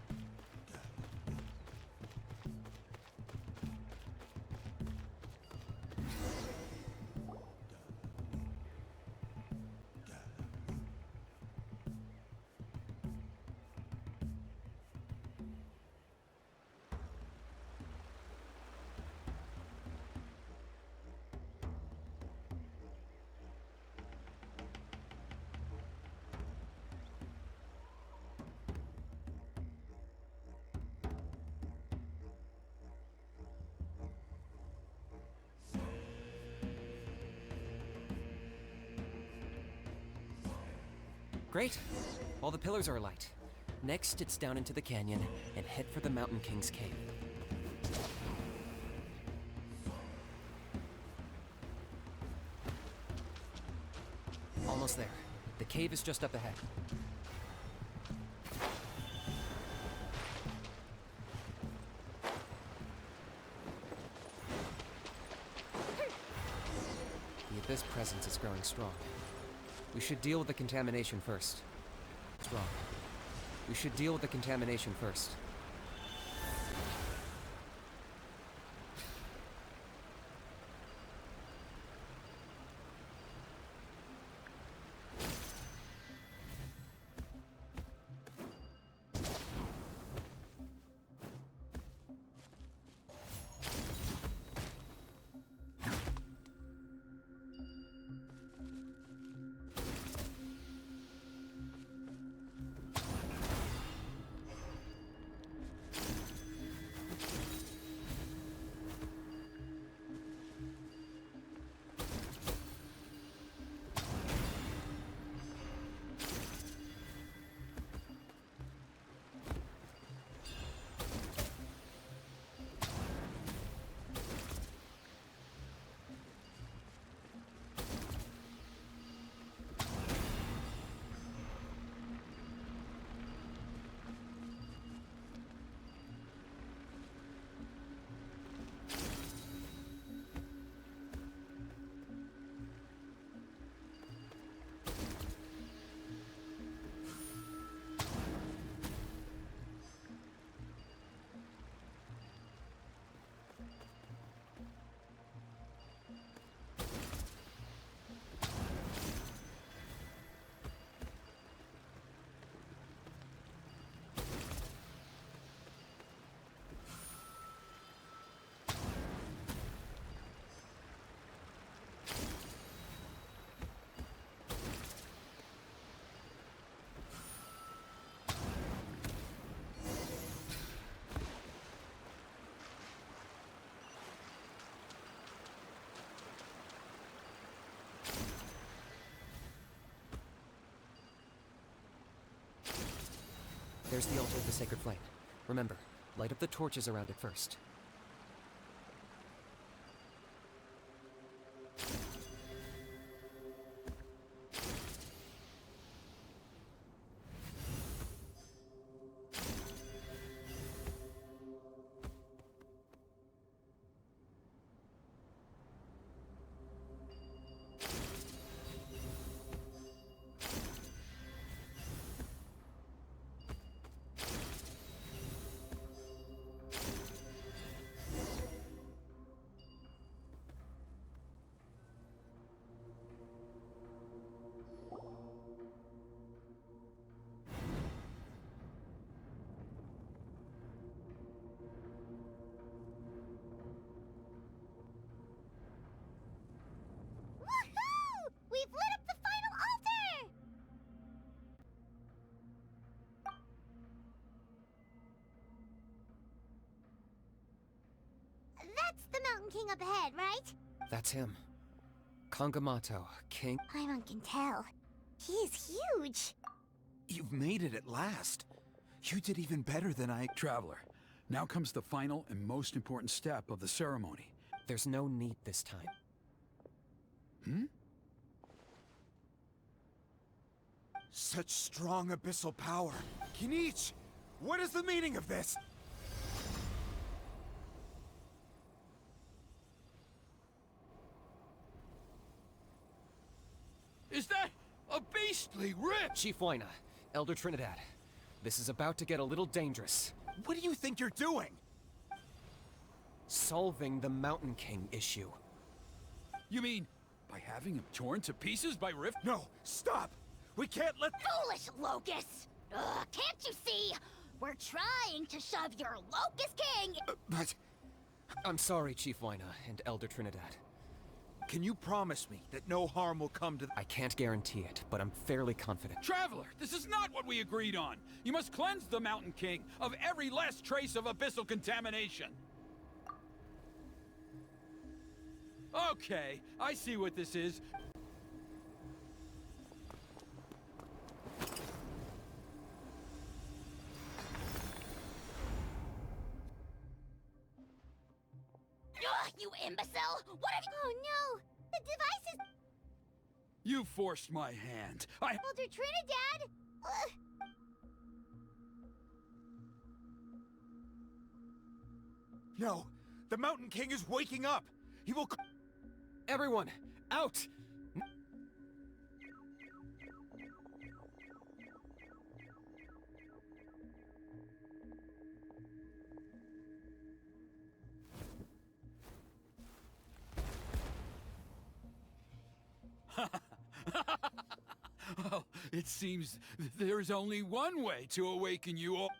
Great. All the pillars are alight. Next, it's down into the canyon and head for the Mountain King's cave. Almost there. The cave is just up ahead. The Abyss presence is growing strong. We should deal with the contamination first. What's wrong? We should deal with the contamination first. There's the altar of the sacred flame. Remember, light up the torches around it first.
Woohoo! We've lit up the final altar! That's the Mountain King up ahead, right?
That's him. Kangamato, King.
Paimon can tell. He is huge.
You've made it at last. You did even better than I...
Traveler, now comes the final and most important step of the ceremony.
There's no need this time.
Hmm?
Such strong abyssal power. Kinich, what is the meaning of this?
Is that a beastly rip?
Chief Wyna, Elder Trinidad, this is about to get a little dangerous.
What do you think you're doing?
Solving the Mountain King issue.
You mean by having him torn to pieces by Rift?
No, stop! We can't let—
Foolish Locust! Ugh, can't you see? We're trying to shove your Locust King—
But
I'm sorry, Chief Wyna and Elder Trinidad.
Can you promise me that no harm will come to—
I can't guarantee it, but I'm fairly confident.
Traveler, this is not what we agreed on. You must cleanse the Mountain King of every last trace of abyssal contamination. Okay, I see what this is.
Ugh, you imbecile! What have you—
Oh no! The device is...
You forced my hand.
Elder Trinidad!
No, the Mountain King is waking up. He will—
Everyone, out!
Well, it seems there's only one way to awaken you all.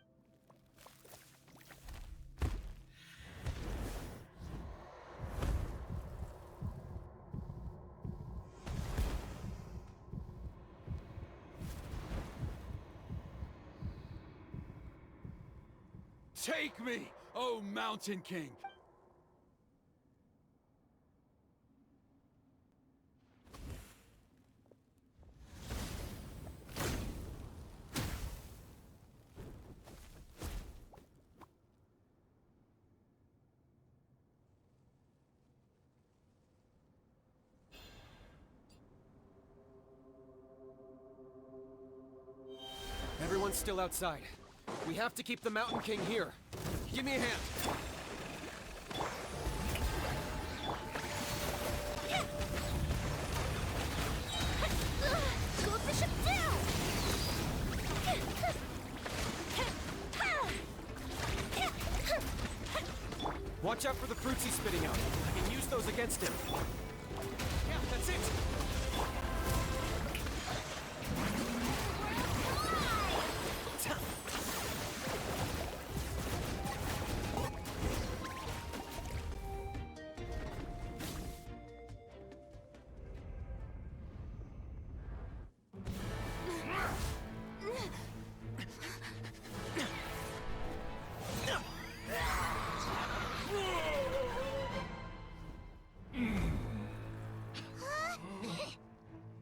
Take me, oh Mountain King!
Everyone's still outside. We have to keep the Mountain King here. Give me a hand.
Go the ship down!
Watch out for the fruits he's spitting out. I can use those against him. Yeah, that's it.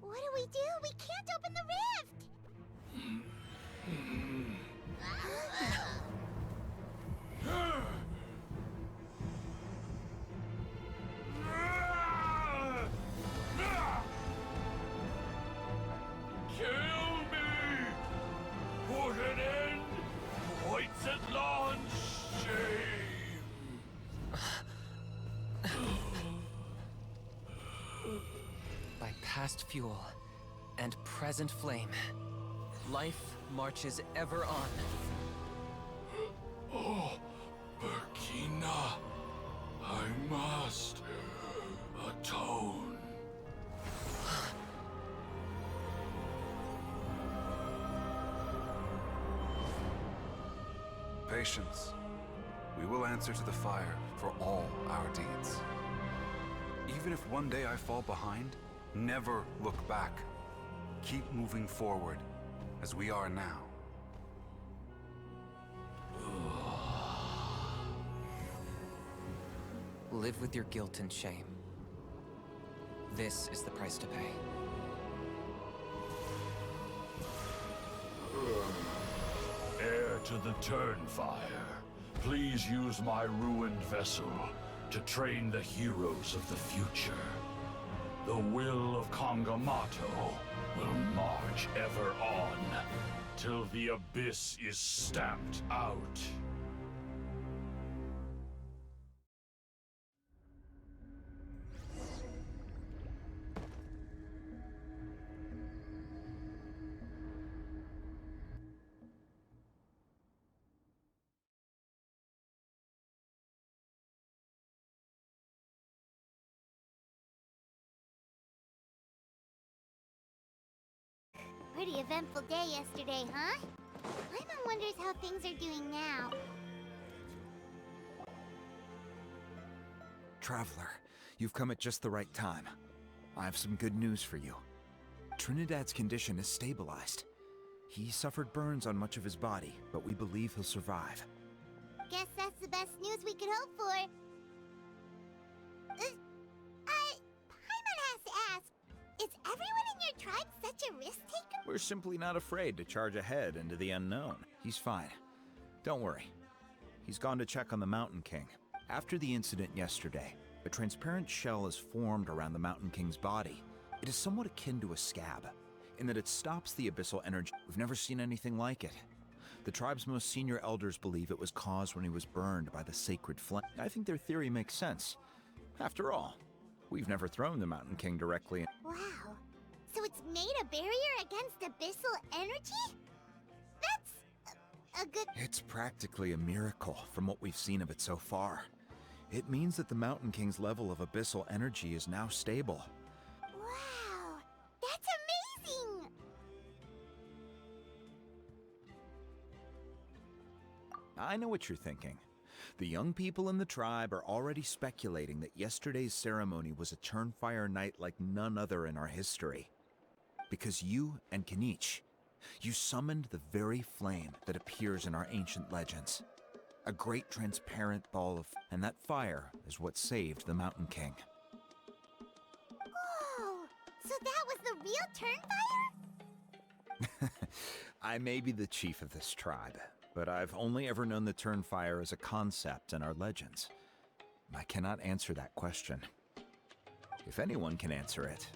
What do we do? We can't open the rift!
Kill me! Put an end to White's shame!
By past fuel and present flame, life marches ever on.
Oh, Burkina, I must atone.
Patience. We will answer to the fire for all our deeds. Even if one day I fall behind, never look back. Keep moving forward, as we are now.
Live with your guilt and shame. This is the price to pay.
Heir to the Turnfire, please use my ruined vessel to train the heroes of the future. The will of Kongamato will march ever on, till the abyss is stamped out.
Pretty eventful day yesterday, huh? Paimon wonders how things are doing now.
Traveler, you've come at just the right time. I have some good news for you. Trinidad's condition is stabilized. He suffered burns on much of his body, but we believe he'll survive.
Guess that's the best news we could hope for. Paimon has to ask, is everyone in your tribe such a risk taker?
We're simply not afraid to charge ahead into the unknown. He's fine. Don't worry. He's gone to check on the Mountain King. After the incident yesterday, a transparent shell is formed around the Mountain King's body. It is somewhat akin to a scab, in that it stops the abyssal energy. We've never seen anything like it. The tribe's most senior elders believe it was caused when he was burned by the sacred flame. I think their theory makes sense. After all, we've never thrown the Mountain King directly in.
Wow. So it's made a barrier against abyssal energy? That's a good...
It's practically a miracle from what we've seen of it so far. It means that the Mountain King's level of abyssal energy is now stable.
Wow. That's amazing!
I know what you're thinking. The young people in the tribe are already speculating that yesterday's ceremony was a Turnfire night like none other in our history. Because you and Kinich, you summoned the very flame that appears in our ancient legends. A great transparent ball of... And that fire is what saved the Mountain King.
Whoa! So that was the real Turnfire?
I may be the chief of this tribe, but I've only ever known the Turnfire as a concept in our legends. I cannot answer that question. If anyone can answer it,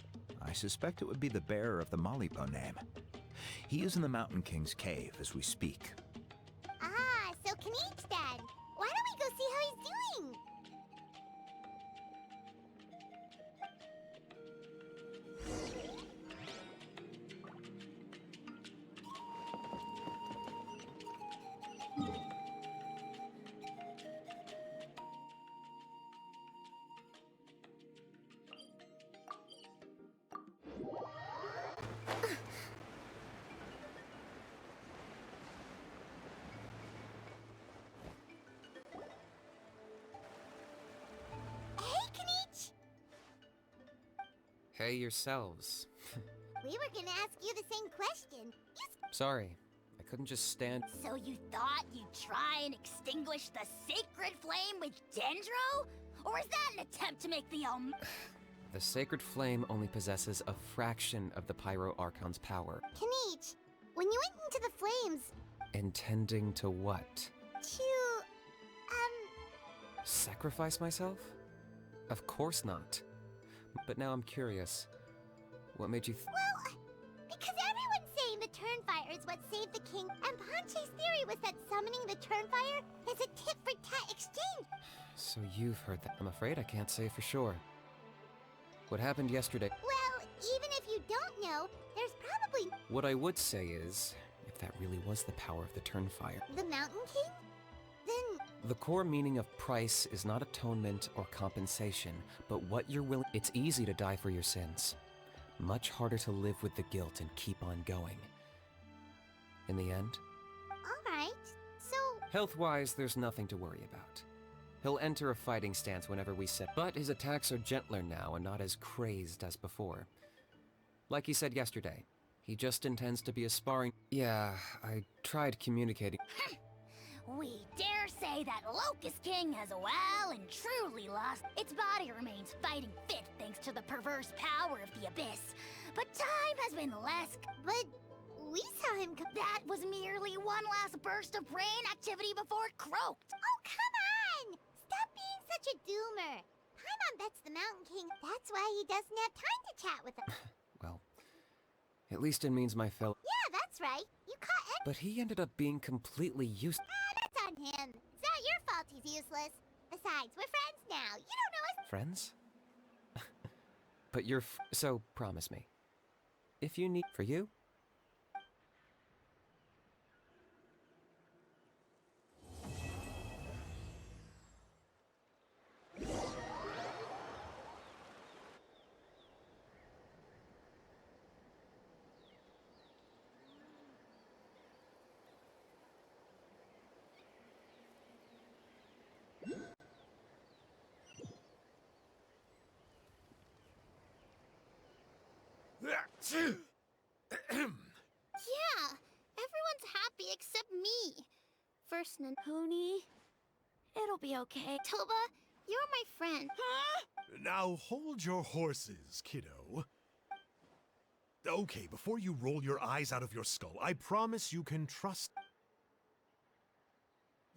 I suspect it would be the bearer of the Malipo name. He is in the Mountain King's cave as we speak.
Ah, so Kinich then. Why don't we go see how he's doing?
Hey yourselves.
We were gonna ask you the same question.
Sorry, I couldn't just stand.
So you thought you'd try and extinguish the sacred flame with Dendro? Or is that an attempt to make the
The sacred flame only possesses a fraction of the Pyro Archon's power.
Kinich, when you went into the flames...
Intending to what?
To...
Sacrifice myself? Of course not. But now I'm curious. What made you
Well, because everyone's saying the Turnfire is what saved the king, and Ponche's theory was that summoning the Turnfire is a tit-for-tat exchange.
So you've heard that. I'm afraid I can't say for sure. What happened yesterday...
Well, even if you don't know, there's probably...
What I would say is, if that really was the power of the Turnfire...
The Mountain King? Then...
The core meaning of price is not atonement or compensation, but what you're willing... It's easy to die for your sins. Much harder to live with the guilt and keep on going. In the end...
Alright, so...
Health-wise, there's nothing to worry about. He'll enter a fighting stance whenever we set... But his attacks are gentler now and not as crazed as before. Like he said yesterday, he just intends to be a sparring... Yeah, I tried communicating...
We dare say that Locust King has well and truly lost. Its body remains fighting fit thanks to the perverse power of the Abyss. But time has been less...
But we saw him
That was merely one last burst of brain activity before it croaked.
Oh, come on! Stop being such a doomer. Paimon bets the Mountain King. That's why he doesn't have time to chat with us.
Well, At least it means my fellow.
Yeah, that's right. You caught it.
But he ended up being completely useless.
That's on him. It's not your fault he's useless. Besides, we're friends now. You don't know us.
Friends? But you're so promise me. If you need for you?
Yeah, everyone's happy except me. First,
Hoonie, it'll be okay.
Toba, you're my friend.
Now hold your horses, kiddo. Okay, before you roll your eyes out of your skull, I promise you can trust.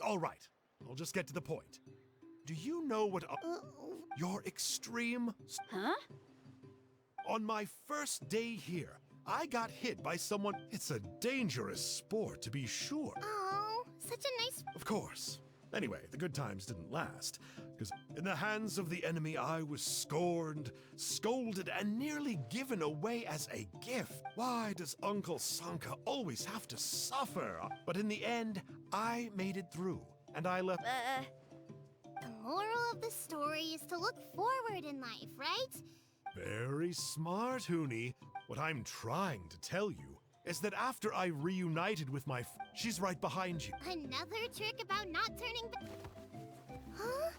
All right, I'll just get to the point. Do you know what your extreme...
Huh?
On my first day here, I got hit by someone. It's a dangerous sport, to be sure.
Oh, such a nice...
Of course. Anyway, the good times didn't last, because in the hands of the enemy I was scorned, scolded, and nearly given away as a gift. Why does Uncle Sanka always have to suffer? But in the end, I made it through, and I left...
The moral of the story is to look forward in life, right?
Very smart, Hoonie. What I'm trying to tell you is that after I reunited with my she's right behind you.
Another trick about not turning Huh?